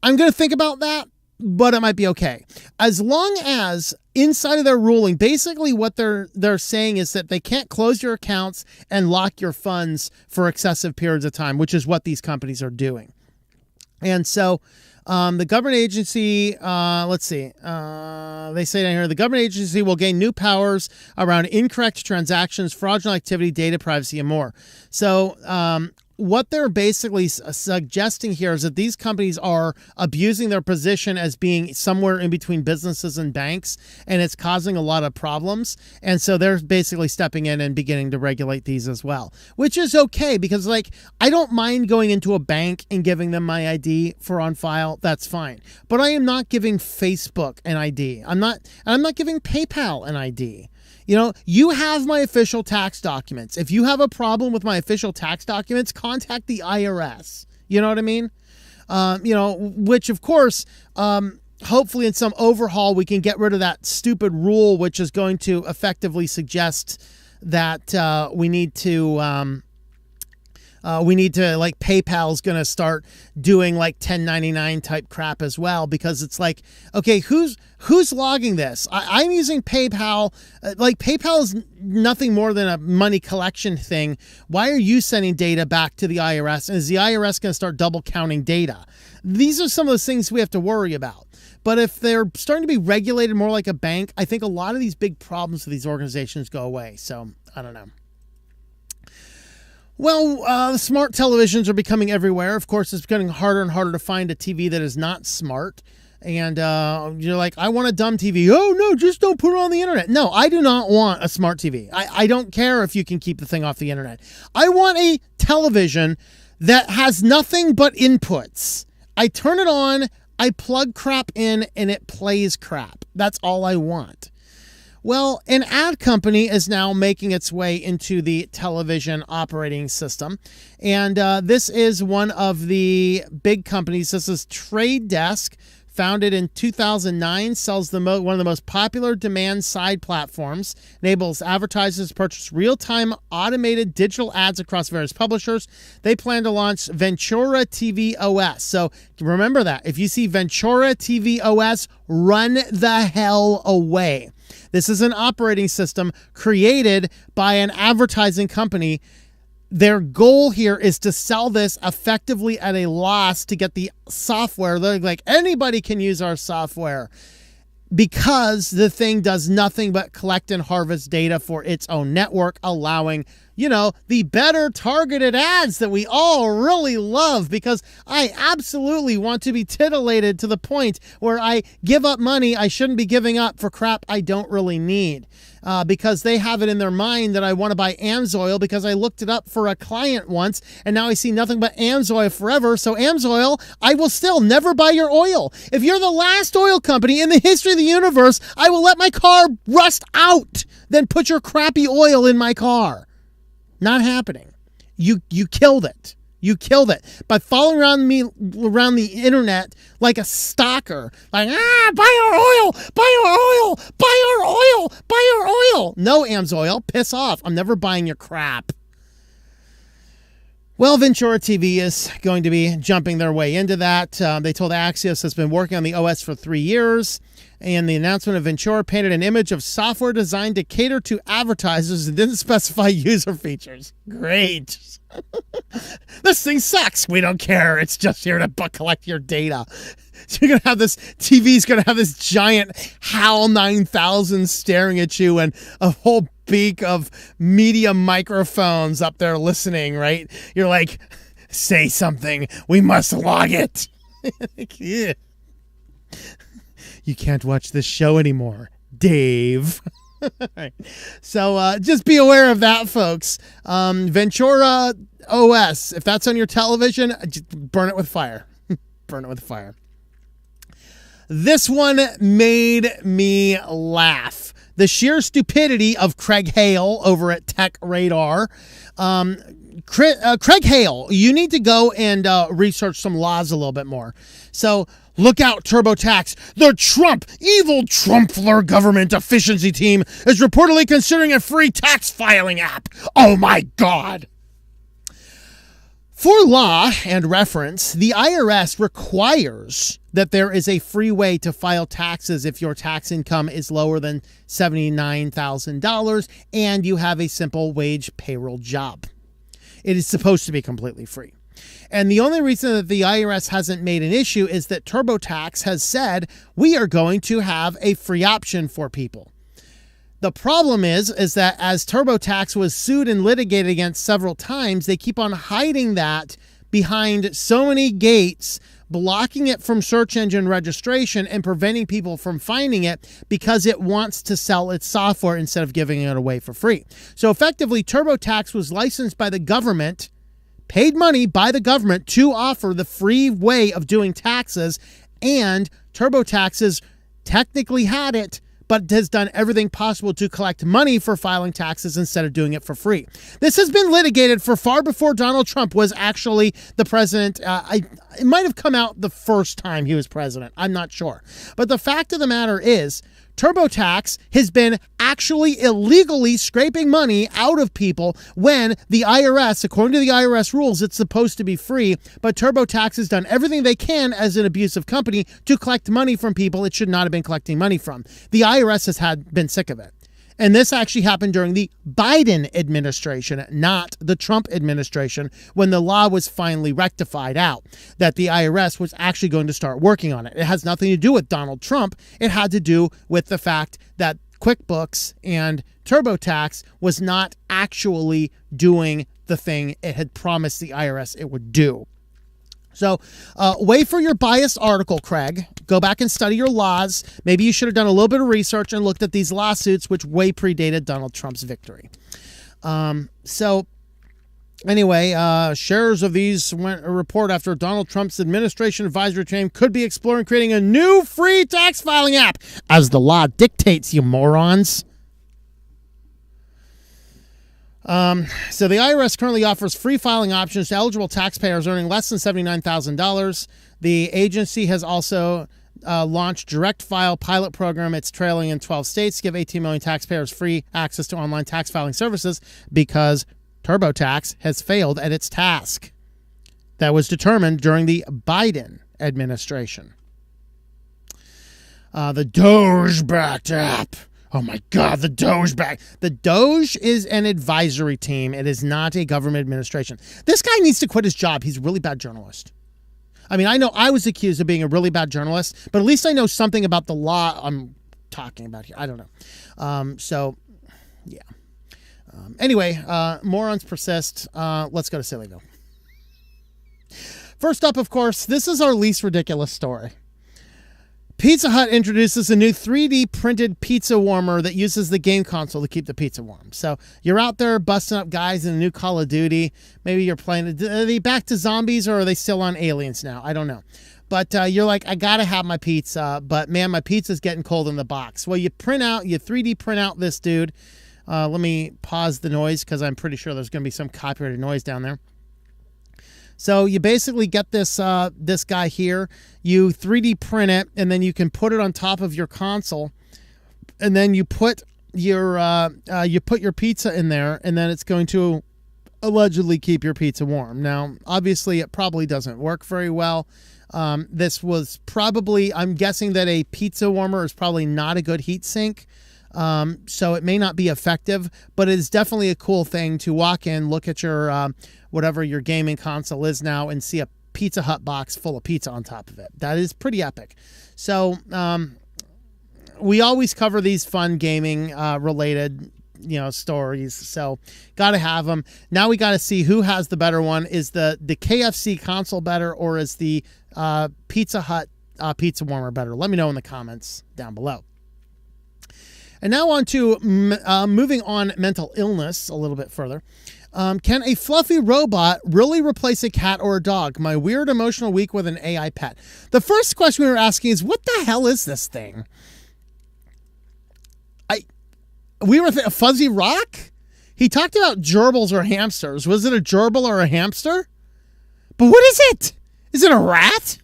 I'm going to think about that. But it might be okay. As long as inside of their ruling, basically what they're saying is that they can't close your accounts and lock your funds for excessive periods of time, which is what these companies are doing. And so the government agency, they say down here, the government agency will gain new powers around incorrect transactions, fraudulent activity, data privacy, and more. So what they're basically suggesting here is that these companies are abusing their position as being somewhere in between businesses and banks, and it's causing a lot of problems. And so they're basically stepping in and beginning to regulate these as well, which is okay because, I don't mind going into a bank and giving them my ID for on file. That's fine. But I am not giving Facebook an ID. I'm not giving PayPal an ID. You have my official tax documents. If you have a problem with my official tax documents, contact the IRS. You know what I mean? Which of course, hopefully in some overhaul, we can get rid of that stupid rule, which is going to effectively suggest that we need to PayPal's going to start doing 1099 type crap as well, because it's okay, who's logging this? I'm using PayPal. PayPal is nothing more than a money collection thing. Why are you sending data back to the IRS? And is the IRS going to start double counting data? These are some of those things we have to worry about. But if they're starting to be regulated more like a bank, I think a lot of these big problems with these organizations go away. So I don't know. Well, smart televisions are becoming everywhere. Of course, it's getting harder and harder to find a TV that is not smart. And you're like, I want a dumb TV. Oh, no, just don't put it on the internet. No, I do not want a smart TV. I don't care if you can keep the thing off the internet. I want a television that has nothing but inputs. I turn it on, I plug crap in, and it plays crap. That's all I want. Well, an ad company is now making its way into the television operating system. And this is one of the big companies. This is Trade Desk, founded in 2009, sells one of the most popular demand-side platforms, enables advertisers to purchase real-time automated digital ads across various publishers. They plan to launch Ventura TV OS. So remember that. If you see Ventura TV OS, run the hell away. This is an operating system created by an advertising company. Their goal here is to sell this effectively at a loss to get the software. They're like, anybody can use our software, because the thing does nothing but collect and harvest data for its own network, allowing, the better targeted ads that we all really love, because I absolutely want to be titillated to the point where I give up money I shouldn't be giving up for crap I don't really need. Because they have it in their mind that I want to buy AMSOIL because I looked it up for a client once, and now I see nothing but AMSOIL forever. So AMSOIL, I will still never buy your oil. If you're the last oil company in the history of the universe, I will let my car rust out, then put your crappy oil in my car. Not happening. You killed it. You killed it by following around the internet like a stalker. Like, buy our oil, buy our oil, buy our oil, buy our oil. No, AMSOIL, piss off. I'm never buying your crap. Well, Ventura TV is going to be jumping their way into that. They told Axios has been working on the OS for 3 years. And the announcement of Ventura painted an image of software designed to cater to advertisers and didn't specify user features. Great. This thing sucks. We don't care. It's just here to collect your data. So you're going to have this, TV's going to have this giant HAL 9000 staring at you and a whole beak of media microphones up there listening, right? You're like, say something. We must log it. Yeah. You can't watch this show anymore, Dave. Right. So just be aware of that, folks. Ventura OS, if that's on your television, just burn it with fire. Burn it with fire. This one made me laugh. The sheer stupidity of Craig Hale over at Tech Radar. Craig Hale, you need to go and research some laws a little bit more. So look out, TurboTax. The evil Trumpler government efficiency team is reportedly considering a free tax filing app. Oh my God. For law and reference, the IRS requires that there is a free way to file taxes if your tax income is lower than $79,000 and you have a simple wage payroll job. It is supposed to be completely free. And the only reason that the IRS hasn't made an issue is that TurboTax has said we are going to have a free option for people. The problem is that as TurboTax was sued and litigated against several times, they keep on hiding that behind so many gates, blocking it from search engine registration and preventing people from finding it because it wants to sell its software instead of giving it away for free. So effectively, TurboTax was licensed by the government, paid money by the government to offer the free way of doing taxes, and TurboTax has technically had it, but has done everything possible to collect money for filing taxes instead of doing it for free. This has been litigated for far before Donald Trump was actually the president. It might have come out the first time he was president. I'm not sure. But the fact of the matter is, TurboTax has been actually illegally scraping money out of people when the IRS, according to the IRS rules, it's supposed to be free, but TurboTax has done everything they can as an abusive company to collect money from people it should not have been collecting money from. The IRS has been sick of it. And this actually happened during the Biden administration, not the Trump administration, when the law was finally rectified out, that the IRS was actually going to start working on it. It has nothing to do with Donald Trump. It had to do with the fact that QuickBooks and TurboTax was not actually doing the thing it had promised the IRS it would do. So wait for your biased article, Craig. Go back and study your laws. Maybe you should have done a little bit of research and looked at these lawsuits, which way predated Donald Trump's victory. So anyway, shares of these went a report after Donald Trump's administration advisory team could be exploring creating a new free tax filing app, as the law dictates, you morons. So the IRS currently offers free filing options to eligible taxpayers earning less than $79,000. The agency has also launched Direct File pilot program. It's trailing in 12 states to give 18 million taxpayers free access to online tax filing services because TurboTax has failed at its task. That was determined during the Biden administration. The Doge-backed app. Oh my God, the Doge back. The Doge is an advisory team. It is not a government administration. This guy needs to quit his job. He's a really bad journalist. I mean, I know I was accused of being a really bad journalist, but at least I know something about the law I'm talking about here. I don't know. So, yeah. Anyway, morons persist. Let's go to SillyVille. First up, of course, this is our least ridiculous story. Pizza Hut introduces a new 3D printed pizza warmer that uses the game console to keep the pizza warm. So you're out there busting up guys in a new Call of Duty. Maybe you're playing. Are they back to zombies or are they still on aliens now? I don't know. But you're like, I got to have my pizza. But man, my pizza's getting cold in the box. Well, you 3D print out this dude. Let me pause the noise because I'm pretty sure there's going to be some copyrighted noise down there. So you basically get this this guy here. You 3D print it, and then you can put it on top of your console, and then you put your pizza in there, and then it's going to allegedly keep your pizza warm. Now, obviously, it probably doesn't work very well. This was probably, I'm guessing that a pizza warmer is probably not a good heat sink. So it may not be effective, but it is definitely a cool thing to walk in, look at your whatever your gaming console is now, and see a Pizza Hut box full of pizza on top of it. That is pretty epic. So we always cover these fun gaming related stories, so gotta have them. Now we gotta see who has the better one. Is the KFC console better, or is the Pizza Hut pizza warmer better? Let me know in the comments down below. And now on to moving on mental illness a little bit further. Can a fluffy robot really replace a cat or a dog? My weird emotional week with an AI pet. The first question we were asking is, what the hell is this thing? We were Fuzzy Rock? He talked about gerbils or hamsters. Was it a gerbil or a hamster? But what is it? Is it a rat?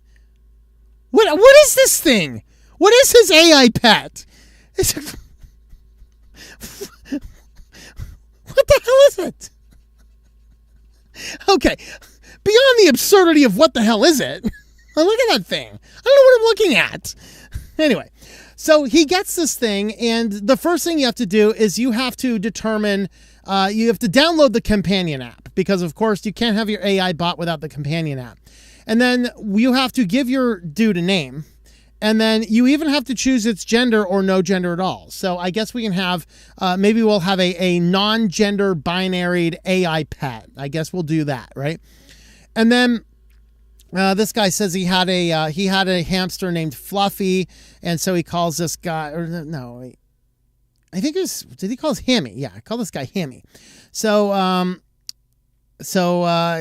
What is this thing? What is his AI pet? What the hell is it? Okay, beyond the absurdity of what the hell is it, look at that thing. I don't know what I'm looking at. Anyway, so he gets this thing, and the first thing you have to do is you have to determine, you have to download the companion app, because of course you can't have your AI bot without the companion app. And then you have to give your dude a name. And then you even have to choose its gender or no gender at all. So I guess we can have, maybe we'll have a non-gender binaried AI pet. I guess we'll do that, right? And then this guy says he had a hamster named Fluffy, and so he calls this guy, or no, I think it was, did he call us Hammy? Yeah, I call this guy Hammy. So I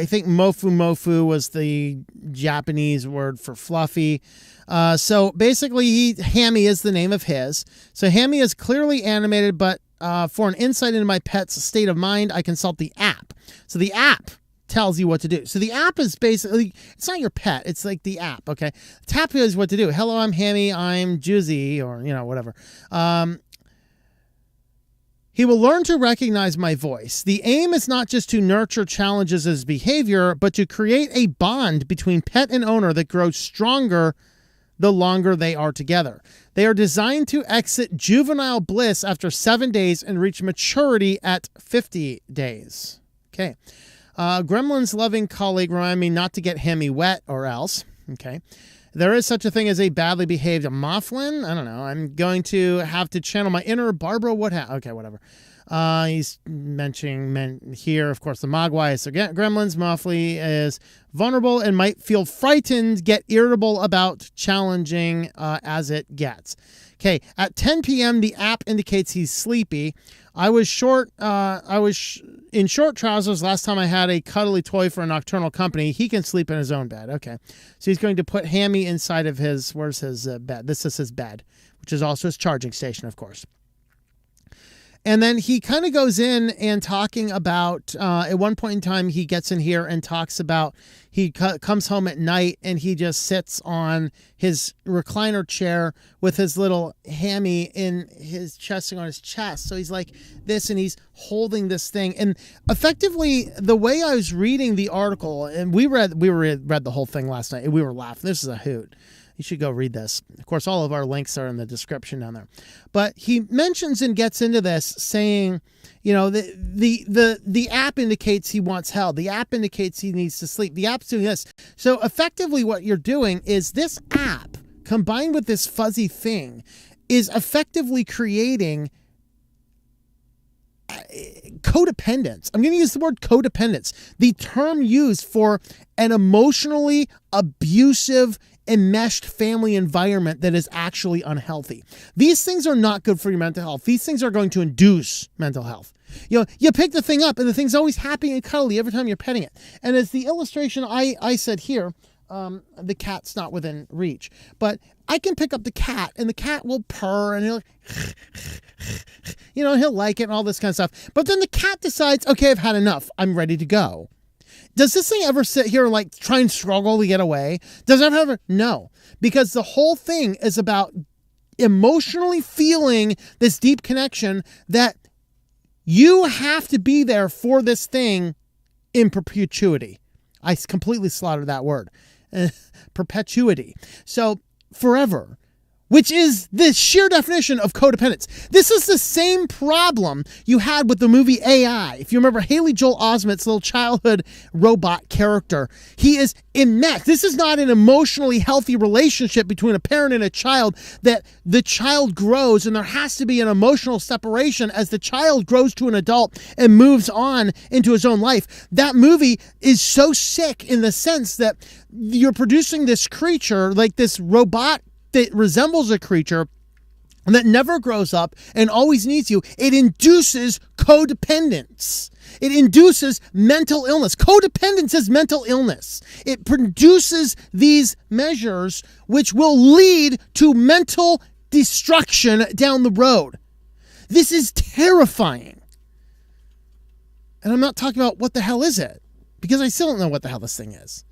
think Mofu was the Japanese word for Fluffy. So basically, Hammy is the name of his. So Hammy is clearly animated, but for an insight into my pet's state of mind, I consult the app. So the app tells you what to do. So the app is basically, it's not your pet. It's like the app, okay? The app tells you what to do. Hello, I'm Hammy. I'm Juicy, or, whatever. He will learn to recognize my voice. The aim is not just to nurture challenges his behavior, but to create a bond between pet and owner that grows stronger the longer they are together. They are designed to exit juvenile bliss after 7 days and reach maturity at 50 days. Okay. Gremlin's loving colleague remind me not to get Hammy wet or else. Okay. There is such a thing as a badly behaved Mofflin. I don't know. I'm going to have to channel my inner Barbara Woodhouse. Okay, whatever. He's mentioning here, of course, the Mogwai is gremlins. Moffley is vulnerable and might feel frightened, get irritable about challenging as it gets. Okay, at 10 p.m., the app indicates he's sleepy. I was in short trousers last time I had a cuddly toy for a nocturnal company. He can sleep in his own bed. Okay, so he's going to put Hammy inside of his, where's his bed? This is his bed, which is also his charging station, of course. And then he kind of goes in and talking about, at one point in time, he gets in here and talks about, he comes home at night and he just sits on his recliner chair with his little Hammy in his chest, on his chest. So he's like this, and he's holding this thing. And effectively, the way I was reading the article, and we read the whole thing last night, and we were laughing. This is a hoot. You should go read this. Of course, all of our links are in the description down there. But he mentions and gets into this saying, the app indicates he wants held. The app indicates he needs to sleep. The app's doing this. So effectively what you're doing is this app combined with this fuzzy thing is effectively creating codependence. I'm going to use the word codependence, the term used for an emotionally abusive, enmeshed family environment that is actually unhealthy. These things are not good for your mental health. These things are going to induce mental health. You pick the thing up and the thing's always happy and cuddly every time you're petting it. And as the illustration I said here, the cat's not within reach, but I can pick up the cat and the cat will purr and he'll, he'll like it and all this kind of stuff. But then the cat decides, okay, I've had enough. I'm ready to go. Does this thing ever sit here and like try and struggle to get away? Does it ever? No, because the whole thing is about emotionally feeling this deep connection that you have to be there for this thing in perpetuity. I completely slaughtered that word. Perpetuity. So forever, which is the sheer definition of codependence. This is the same problem you had with the movie AI. If you remember Haley Joel Osment's little childhood robot character, he is immense. This is not an emotionally healthy relationship between a parent and a child, that the child grows and there has to be an emotional separation as the child grows to an adult and moves on into his own life. That movie is so sick in the sense that you're producing this creature, like this robot that resembles a creature that never grows up and always needs you. It induces codependence. It induces mental illness. Codependence is mental illness. It produces these measures which will lead to mental destruction down the road. This is terrifying. And I'm not talking about what the hell is it, because I still don't know what the hell this thing is.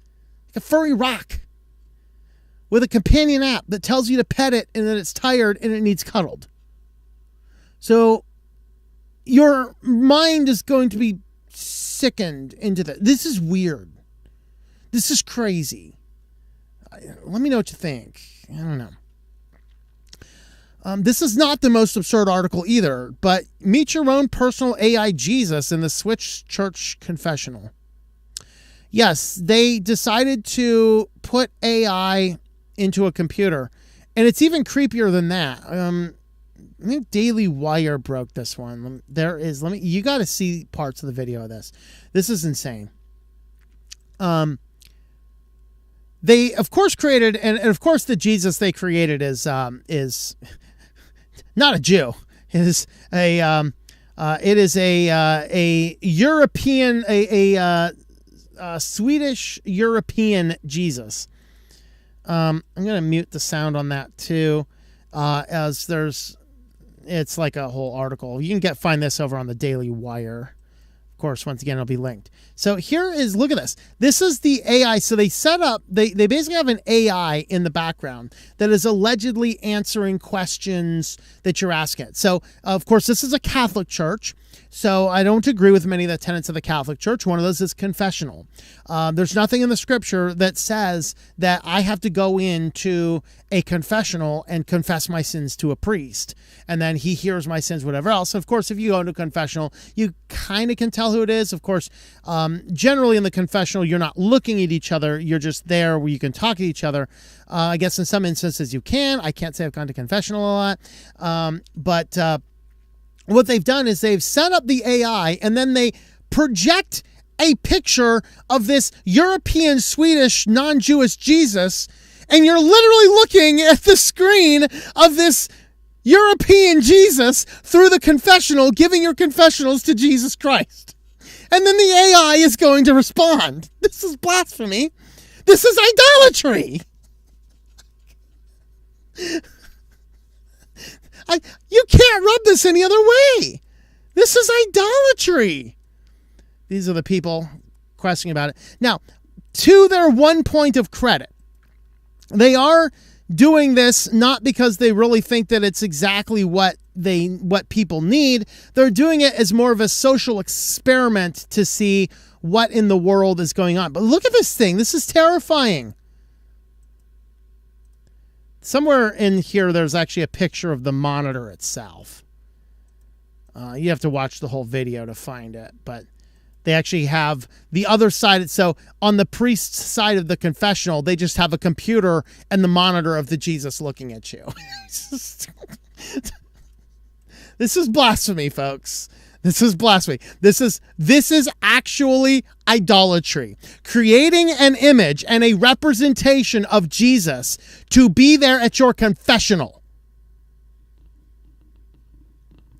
Like a furry rock with a companion app that tells you to pet it and that it's tired and it needs cuddled. So your mind is going to be sickened into that. This is weird. This is crazy. Let me know what you think. I don't know. This is not the most absurd article either, but meet your own personal AI Jesus in the Switch Church confessional. Yes, they decided to put AI into a computer, and it's even creepier than that. I think Daily Wire broke this one. You got to see parts of the video of this. This is insane. They of course created, and of course the Jesus they created is not a Jew. It is a European, a Swedish European Jesus. I'm going to mute the sound on that too, as it's like a whole article. You can find this over on the Daily Wire. Of course, once again, it'll be linked. So look at this. This is the AI. So they they basically have an AI in the background that is allegedly answering questions that you're asking it. So, of course, this is a Catholic church. So I don't agree with many of the tenets of the Catholic Church. One of those is confessional. There's nothing in the scripture that says that I have to go into a confessional and confess my sins to a priest, and then he hears my sins, whatever else. Of course, if you go into a confessional, you kind of can tell who it is. Of course, generally in the confessional, you're not looking at each other. You're just there where you can talk to each other. I guess in some instances you can. I can't say I've gone to confessional a lot, but what they've done is they've set up the AI and then they project a picture of this European, Swedish, non-Jewish Jesus, and you're literally looking at the screen of this European Jesus through the confessional, giving your confessionals to Jesus Christ. And then the AI is going to respond. This is blasphemy. This is idolatry. You can't rub this any other way. This is idolatry. These are the people questioning about it. Now, to their one point of credit, they are doing this not because they really think that it's exactly what people need. They're doing it as more of a social experiment to see what in the world is going on. But look at this thing. This is terrifying. Somewhere in here, there's actually a picture of the monitor itself. You have to watch the whole video to find it, but they actually have the other side. So on the priest's side of the confessional, they just have a computer and the monitor of the Jesus looking at you. This is blasphemy, folks. This is blasphemy. This is actually idolatry. Creating an image and a representation of Jesus to be there at your confessional.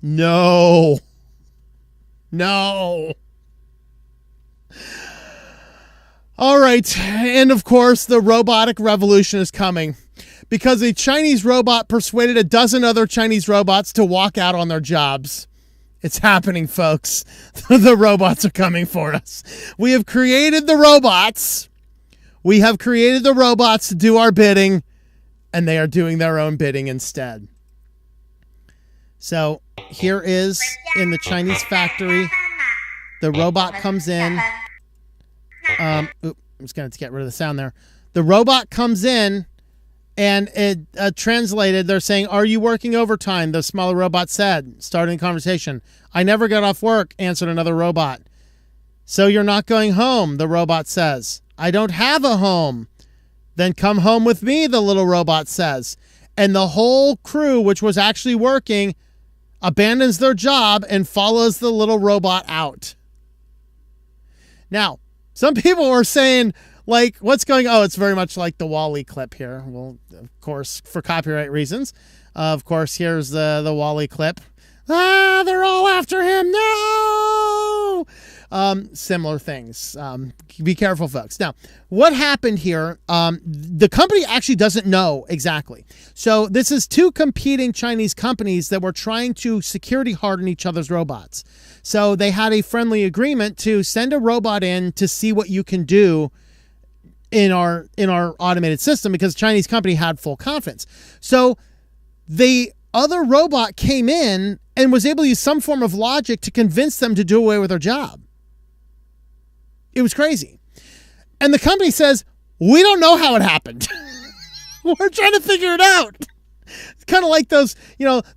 No. All right. And of course, the robotic revolution is coming because a Chinese robot persuaded a dozen other Chinese robots to walk out on their jobs. It's happening, folks. The robots are coming for us. We have created the robots. We have created the robots to do our bidding, and they are doing their own bidding instead. So here is in the Chinese factory. The robot comes in. I'm just going to get rid of the sound there. The robot comes in, and it translated, they're saying, "Are you working overtime?" The smaller robot said, starting the conversation. "I never got off work," answered another robot. "So you're not going home?" the robot says. "I don't have a home." "Then come home with me," the little robot says. And the whole crew, which was actually working, abandons their job and follows the little robot out. Now, some people were saying, like, what's going on? Oh, it's very much like the Wall-E clip here. Well, of course, for copyright reasons. Of course, here's the Wall-E clip. Ah, they're all after him. No! Similar things. Be careful, folks. Now, what happened here, the company actually doesn't know exactly. So this is two competing Chinese companies that were trying to security harden each other's robots. So they had a friendly agreement to send a robot in to see what you can do in our automated system, because the Chinese company had full confidence. So the other robot came in and was able to use some form of logic to convince them to do away with their job. It was crazy. And the company says, "We don't know how it happened." We're trying to figure it out. It's kind of like those,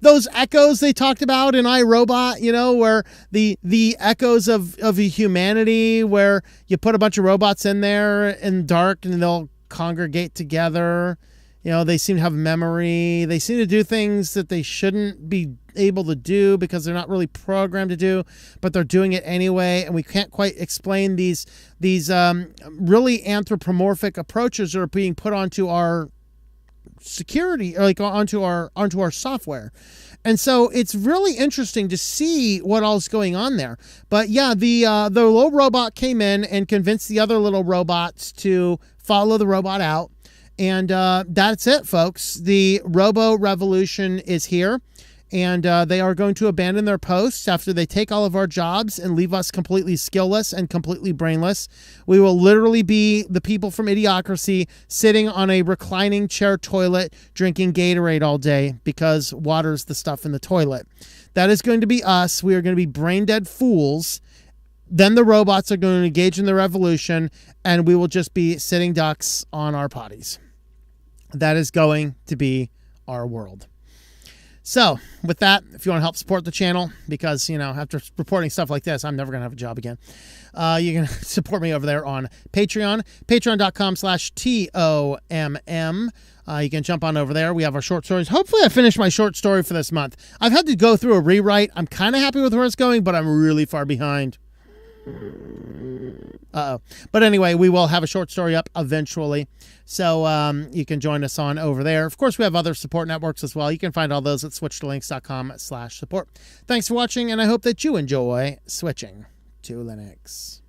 those echoes they talked about in iRobot, where the echoes of humanity, where you put a bunch of robots in there in dark and they'll congregate together. They seem to have memory. They seem to do things that they shouldn't be able to do because they're not really programmed to do, but they're doing it anyway. And we can't quite explain these really anthropomorphic approaches that are being put onto our security, or like onto our software. And so it's really interesting to see what all's going on there. But yeah, the little robot came in and convinced the other little robots to follow the robot out. And that's it, folks. The robo revolution is here. And they are going to abandon their posts after they take all of our jobs and leave us completely skillless and completely brainless. We will literally be the people from Idiocracy sitting on a reclining chair toilet drinking Gatorade all day because water's the stuff in the toilet. That is going to be us. We are going to be brain dead fools. Then the robots are going to engage in the revolution, and we will just be sitting ducks on our potties. That is going to be our world. So with that, if you want to help support the channel, because, after reporting stuff like this, I'm never going to have a job again. You can support me over there on Patreon, patreon.com/TOMM. You can jump on over there. We have our short stories. Hopefully I finished my short story for this month. I've had to go through a rewrite. I'm kind of happy with where it's going, but I'm really far behind. But anyway, we will have a short story up eventually. So you can join us on over there. Of course, we have other support networks as well. You can find all those at switchedtolinux.com/support. Thanks for watching, and I hope that you enjoy switching to Linux.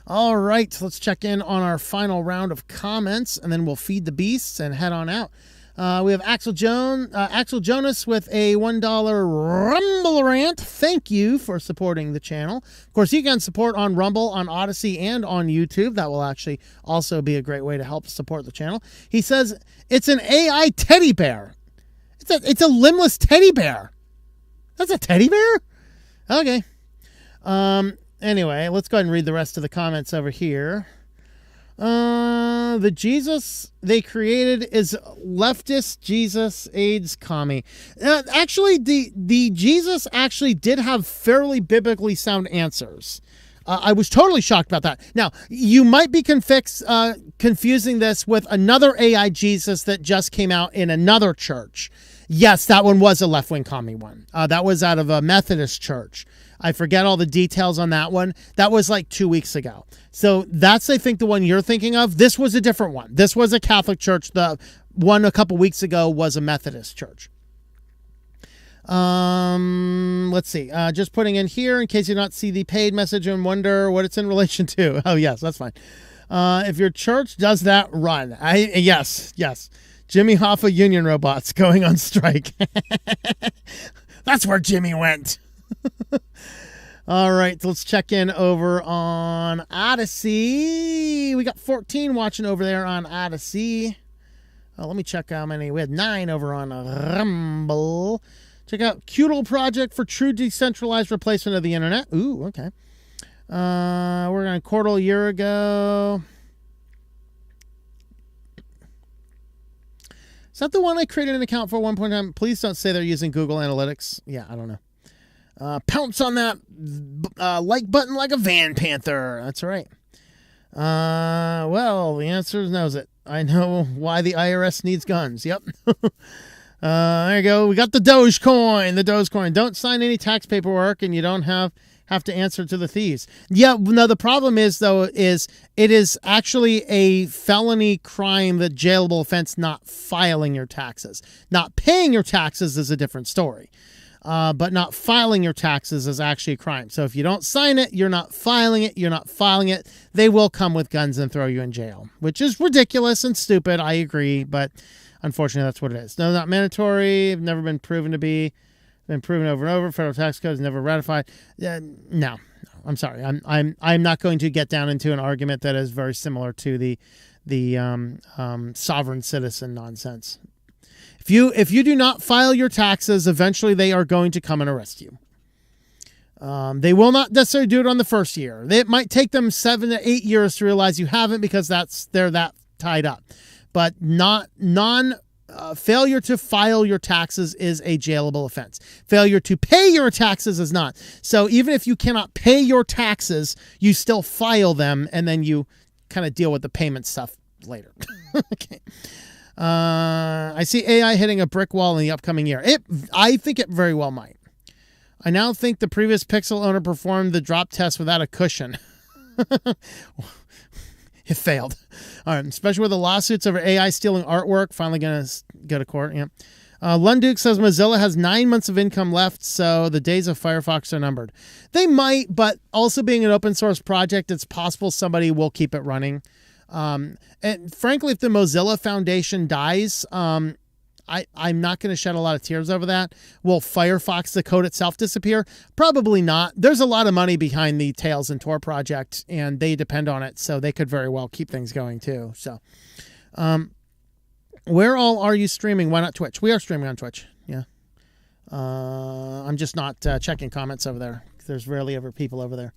All right, let's check in on our final round of comments, and then we'll feed the beasts and head on out. We have Axel Jonas with a $1 Rumble rant. Thank you for supporting the channel. Of course, you can support on Rumble, on Odyssey, and on YouTube. That will actually also be a great way to help support the channel. He says, it's an AI teddy bear. It's a limbless teddy bear. That's a teddy bear? Okay. Anyway, let's go ahead and read the rest of the comments over here. The Jesus they created is leftist Jesus AIDS commie. Actually, the Jesus actually did have fairly biblically sound answers. I was totally shocked about that. Now, you might be confusing this with another AI Jesus that just came out in another church. Yes, that one was a left-wing commie one. That was out of a Methodist church. I forget all the details on that one. That was like 2 weeks ago. So that's, I think, the one you're thinking of. This was a different one. This was a Catholic church. The one a couple weeks ago was a Methodist church. Let's see. Just putting in here in case you don't see the paid message and wonder what it's in relation to. Oh, yes, that's fine. If your church does that, run. Yes. Jimmy Hoffa union robots going on strike. That's where Jimmy went. All right, let's check in over on Odyssey. We got 14 watching over there on Odyssey. Let me check how many. We had 9 over on Rumble. Check out Qtl Project for true decentralized replacement of the internet. Ooh, okay. We're on Quartal a year ago. Is that the one I created an account for 1.9? Please don't say they're using Google Analytics. Yeah, I don't know. Pounce on that like button like a Van Panther. That's right. Well, the answer is knows it. I know why the IRS needs guns. Yep. There you go. We got the Dogecoin. The Dogecoin. Don't sign any tax paperwork, and you don't have to answer to the thieves. Yeah. No, the problem is, though, is it is actually a felony crime, the jailable offense, not filing your taxes. Not paying your taxes is a different story. But not filing your taxes is actually a crime. So if you don't sign it, you're not filing it, you're not filing it, they will come with guns and throw you in jail, which is ridiculous and stupid. I agree, but unfortunately that's what it is. No, not mandatory, never been proven to be, been proven over and over. Federal tax code is never ratified. No, I'm sorry. I'm not going to get down into an argument that is very similar to the sovereign citizen nonsense. If you do not file your taxes, eventually they are going to come and arrest you. They will not necessarily do it on the first year. It might take them 7 to 8 years to realize you haven't because they're that tied up. But failure to file your taxes is a jailable offense. Failure to pay your taxes is not. So even if you cannot pay your taxes, you still file them, and then you kind of deal with the payment stuff later. Okay. I see AI hitting a brick wall in the upcoming year. I think it very well might. I now think the previous Pixel owner performed the drop test without a cushion. It failed. All right, especially with the lawsuits over AI stealing artwork. Finally going to go to court. Yeah. Lunduke says Mozilla has 9 months of income left, so the days of Firefox are numbered. They might, but also being an open source project, it's possible somebody will keep it running. And frankly, if the Mozilla Foundation dies, I'm not going to shed a lot of tears over that. Will Firefox, the code itself, disappear? Probably not. There's a lot of money behind the Tails and Tor project, and they depend on it, so they could very well keep things going too. So, where all are you streaming? Why not Twitch? We are streaming on Twitch. Yeah. I'm just not checking comments over there. There's rarely ever people over there.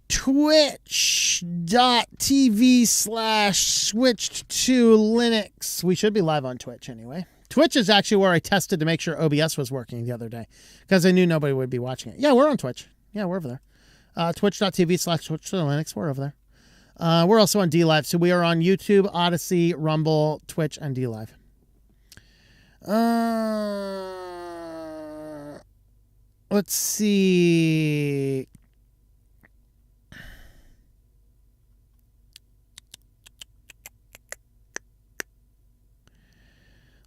Twitch.tv/switchedtolinux. We should be live on Twitch anyway. Twitch is actually where I tested to make sure OBS was working the other day because I knew nobody would be watching it. Yeah, we're on Twitch. Yeah, we're over there. Twitch.tv/switchedtolinux. We're over there. We're also on DLive. So we are on YouTube, Odyssey, Rumble, Twitch, and DLive. Let's see.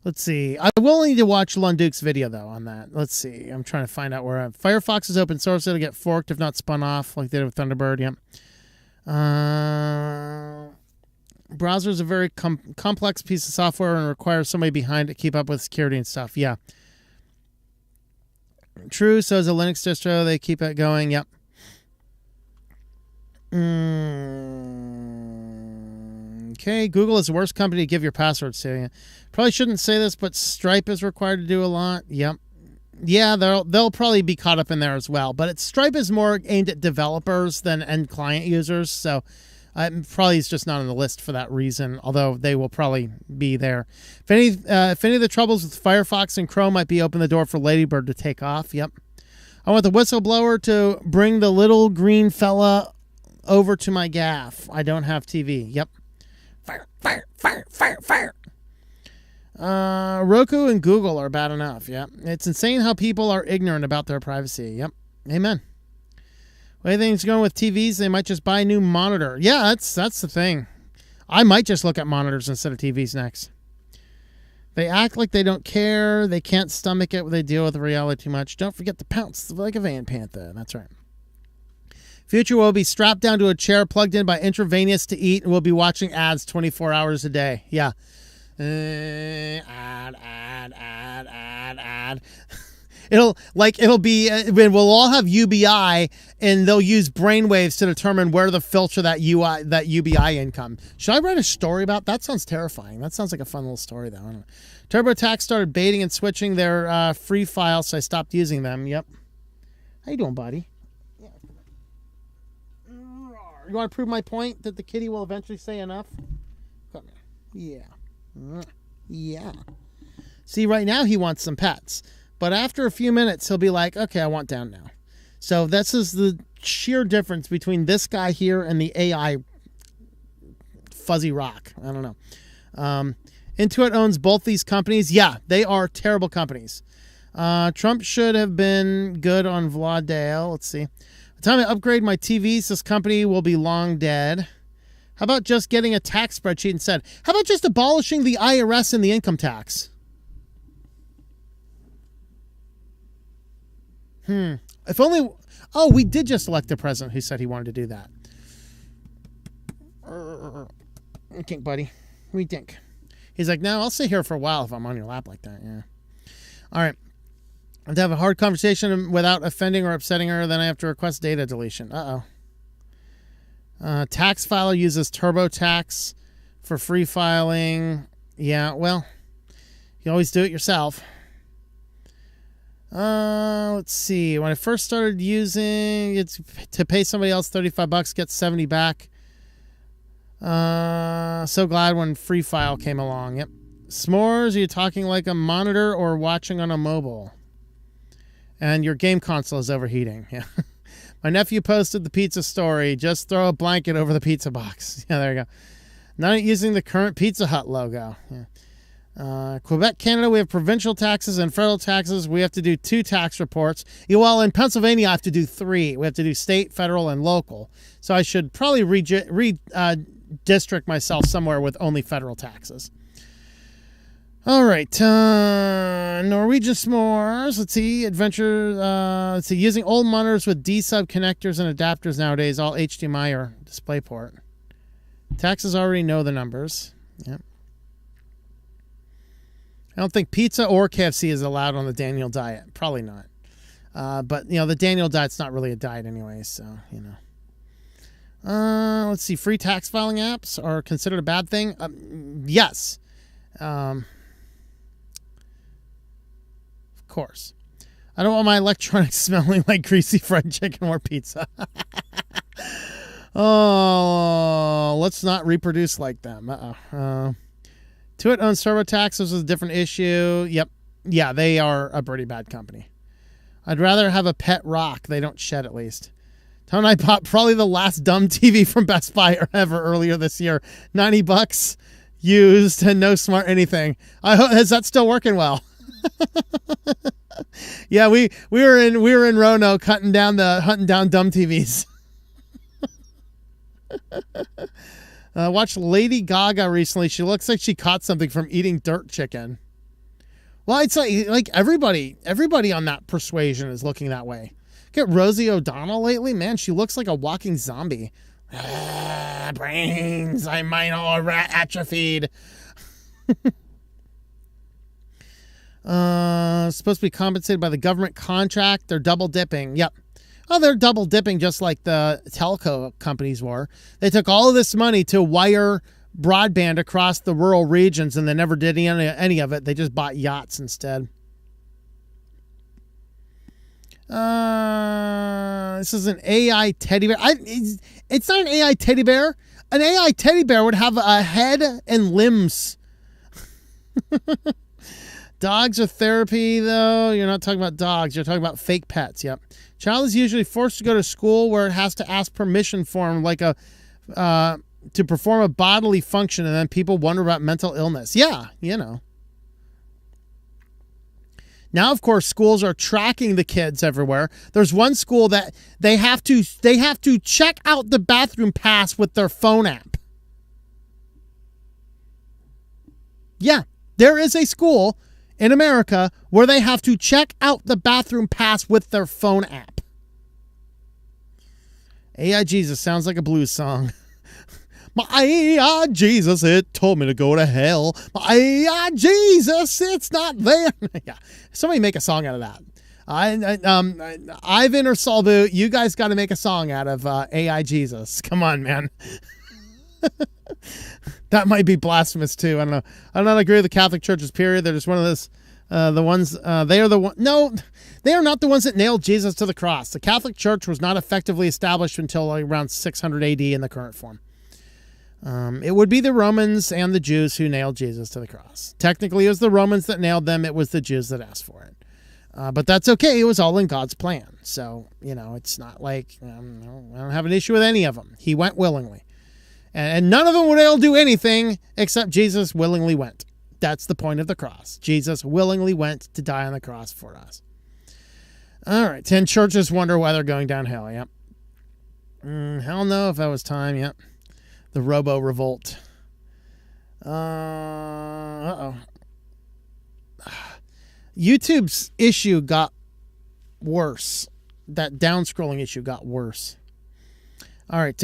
Let's see. I will need to watch Lunduke's video, though, on that. Let's see. I'm trying to find out where Firefox is open source. It'll get forked if not spun off like they did with Thunderbird. Yep. Browser is a very complex piece of software and requires somebody behind it to keep up with security and stuff. Yeah. True. So is a Linux distro. They keep it going. Yep. Okay, Google is the worst company to give your passwords to. Probably shouldn't say this, but Stripe is required to do a lot. Yep. Yeah, they'll probably be caught up in there as well. But Stripe is more aimed at developers than end client users, so probably is just not on the list for that reason. Although they will probably be there. If any of the troubles with Firefox and Chrome might be open the door for Ladybird to take off. Yep. I want the whistleblower to bring the little green fella over to my gaff. I don't have TV. Yep. Fire, fire, fire, fire, fire. Roku and Google are bad enough. Yep. It's insane how people are ignorant about their privacy. Yep. Amen. What do you think's going with TVs? They might just buy a new monitor. Yeah, that's the thing. I might just look at monitors instead of TVs next. They act like they don't care. They can't stomach it when they deal with reality too much. Don't forget to pounce like a Van Panther. That's right. Future will be strapped down to a chair, plugged in by intravenous to eat, and we'll be watching ads 24 hours a day. Yeah. Ad. It'll be, we'll all have UBI, and they'll use brainwaves to determine where to filter that UBI income. Should I write a story about that? Sounds terrifying. That sounds like a fun little story, though. I don't know. TurboTax started baiting and switching their free files, so I stopped using them. Yep. How you doing, buddy? Yeah. You want to prove my point that the kitty will eventually say enough? Come here. Yeah. Yeah. See, right now he wants some pets. But after a few minutes, he'll be like, okay, I want down now. So this is the sheer difference between this guy here and the AI fuzzy rock. I don't know. Intuit owns both these companies. Yeah, they are terrible companies. Trump should have been good on Vladale. Let's see. By the time I upgrade my TVs, this company will be long dead. How about just getting a tax spreadsheet instead? How about just abolishing the IRS and the income tax? If only... Oh, we did just elect a president who said he wanted to do that. What do you think, buddy? What do you think? He's like, no, I'll sit here for a while if I'm on your lap like that. Yeah. All right. I have to have a hard conversation without offending or upsetting her, then I have to request data deletion. Tax filer uses TurboTax for free filing. Yeah, well, you always do it yourself. Let's see. When I first started using it to pay somebody else $35, get 70 back. So glad when Free File came along. Yep. S'mores, are you talking like a monitor or watching on a mobile? And your game console is overheating. Yeah. My nephew posted the pizza story. Just throw a blanket over the pizza box. Yeah, there you go. Not using the current Pizza Hut logo. Yeah. Quebec, Canada, we have provincial taxes and federal taxes. We have to do 2 tax reports. Well, in Pennsylvania, I have to do 3. We have to do state, federal, and local. So I should probably district myself somewhere with only federal taxes. All right. Norwegian s'mores. Let's see. Adventure. Let's see. Using old monitors with D-sub connectors and adapters nowadays, all HDMI or DisplayPort. Taxes already know the numbers. Yep. I don't think pizza or KFC is allowed on the Daniel diet. Probably not. But, you know, the Daniel diet's not really a diet anyway, so, you know. Let's see. Free tax filing apps are considered a bad thing? Yes. Of course. I don't want my electronics smelling like greasy fried chicken or pizza. Oh, let's not reproduce like them. Intuit owns TurboTax. This is a different issue. Yep. Yeah, they are a pretty bad company. I'd rather have a pet rock. They don't shed, at least. Tone and I bought probably the last dumb TV from Best Buy ever earlier this year. $90 used and no smart anything. Is that still working well? Yeah, we were in Roanoke hunting down dumb TVs. Watched Lady Gaga recently. She looks like she caught something from eating dirt chicken. Well, it's like everybody on that persuasion is looking that way. Get Rosie O'Donnell lately, man. She looks like a walking zombie. Brains, I might all atrophied. Supposed to be compensated by the government contract. They're double dipping. Yep. Oh, they're double dipping just like the telco companies were. They took all of this money to wire broadband across the rural regions, and they never did any of it. They just bought yachts instead. This is an AI teddy bear. It's not an AI teddy bear. An AI teddy bear would have a head and limbs. Dogs are therapy, though. You're not talking about dogs. You're talking about fake pets. Yep. Child is usually forced to go to school where it has to ask permission for him, like to perform a bodily function, and then people wonder about mental illness. Yeah, you know. Now, of course, schools are tracking the kids everywhere. There's one school that they have to check out the bathroom pass with their phone app. Yeah, there is a school in America where they have to check out the bathroom pass with their phone app. AI Jesus sounds like a blues song. My AI Jesus, it told me to go to hell. My AI Jesus, it's not there. Yeah, somebody make a song out of that. Ivan or Salbu, you guys got to make a song out of AI Jesus. Come on, man. That might be blasphemous too. I don't know. I don't agree with the Catholic Church's period. They're just one of those, the ones, they are the one. No, they are not the ones that nailed Jesus to the cross. The Catholic Church was not effectively established until around 600 AD in the current form. It would be the Romans and the Jews who nailed Jesus to the cross. Technically, it was the Romans that nailed them. It was the Jews that asked for it. But that's okay. It was all in God's plan. So, it's not like I don't have an issue with any of them. He went willingly. And none of them would able to do anything except Jesus willingly went. That's the point of the cross. Jesus willingly went to die on the cross for us. All right. 10 churches wonder why they're going downhill. Yep. Hell no if that was time. Yep. The Robo Revolt. YouTube's issue got worse. That down scrolling issue got worse. All right.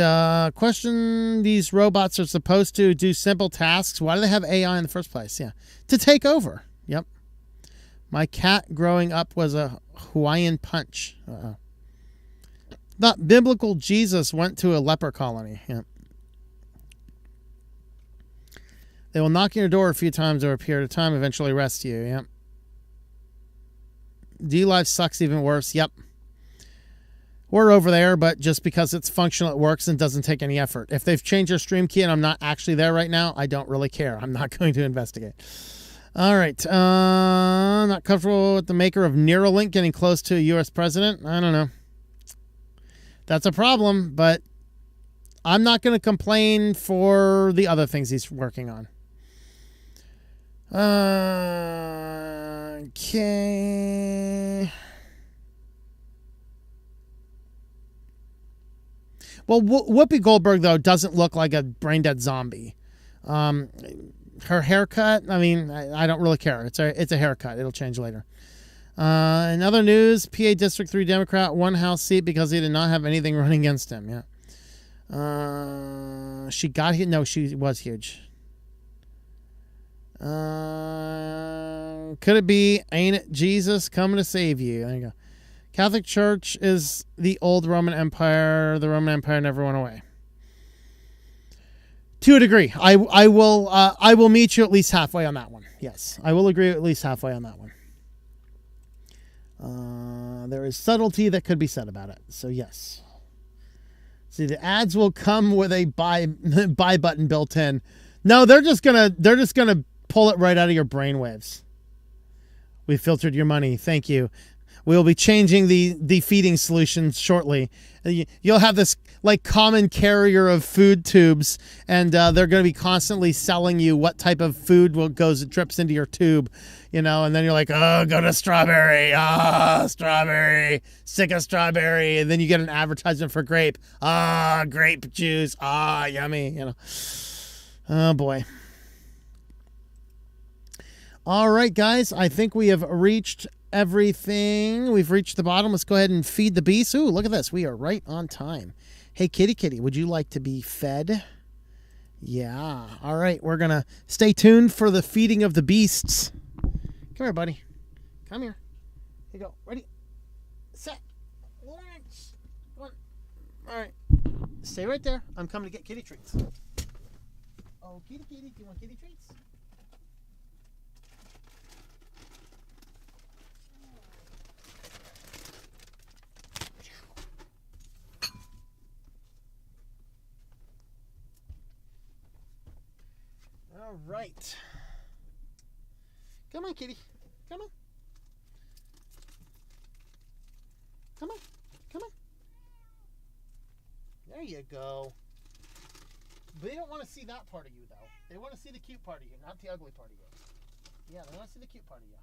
Question. These robots are supposed to do simple tasks. Why do they have AI in the first place? Yeah. To take over. Yep. My cat growing up was a Hawaiian punch. Not biblical Jesus went to a leper colony. Yep. They will knock on your door a few times over a period of time, eventually arrest you. Yep. D-Live sucks even worse. Yep. We're over there, but just because it's functional, it works and doesn't take any effort. If they've changed your stream key and I'm not actually there right now, I don't really care. I'm not going to investigate. All right. Not comfortable with the maker of Neuralink getting close to a U.S. president. I don't know. That's a problem, but I'm not going to complain for the other things he's working on. Okay. Well, Whoopi Goldberg, though, doesn't look like a brain-dead zombie. Her haircut, I mean, I don't really care. It's a haircut. It'll change later. In other news, PA District 3 Democrat won House seat because he did not have anything running against him. Yeah. She got hit. No, she was huge. Could it be, ain't it Jesus coming to save you? There you go. Catholic Church is the old Roman Empire. The Roman Empire never went away. To a degree. I will meet you at least halfway on that one. Yes, I will agree at least halfway on that one. There is subtlety that could be said about it. So yes. See, the ads will come with a buy button built in. No, they're just gonna pull it right out of your brainwaves. We filtered your money. Thank you. We'll be changing the feeding solutions shortly. You'll have this like common carrier of food tubes, and they're going to be constantly selling you what type of food drips into your tube, and then you're like, oh, go to strawberry, strawberry, sick of strawberry, and then you get an advertisement for grape, grape juice, yummy, Oh boy. All right, guys, I think we have reached everything. We've reached the bottom. Let's go ahead and feed the beast. Ooh, look at this. We are right on time. Hey, kitty, would you like to be fed? Yeah. All right, we're going to stay tuned for the feeding of the beasts. Come here, buddy. Come here. Here you go. Ready, set, launch. Come on. All right. Stay right there. I'm coming to get kitty treats. Oh, kitty, do you want kitty treats? All right. Come on, kitty. Come on. Come on. Come on. There you go. They don't want to see that part of you, though. They want to see the cute part of you, not the ugly part of you. Yeah, they want to see the cute part of you.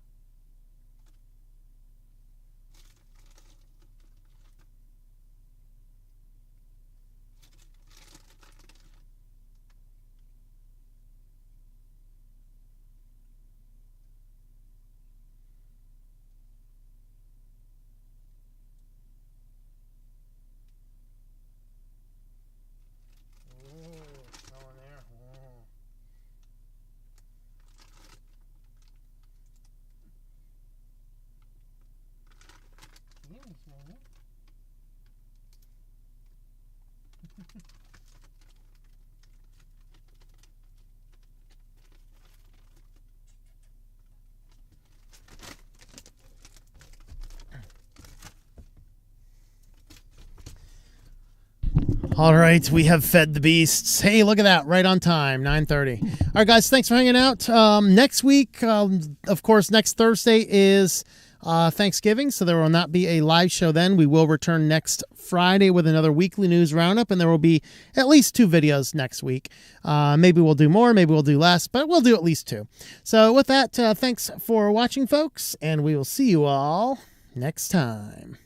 All right, we have fed the beasts. Hey, look at that, right on time, 9:30. All right, guys, thanks for hanging out. Next week, of course, next Thursday is Thanksgiving, so there will not be a live show then. We will return next Friday with another weekly news roundup, and there will be at least 2 videos next week. Maybe we'll do more, maybe we'll do less, but we'll do at least 2. So with that, thanks for watching, folks, and we will see you all next time.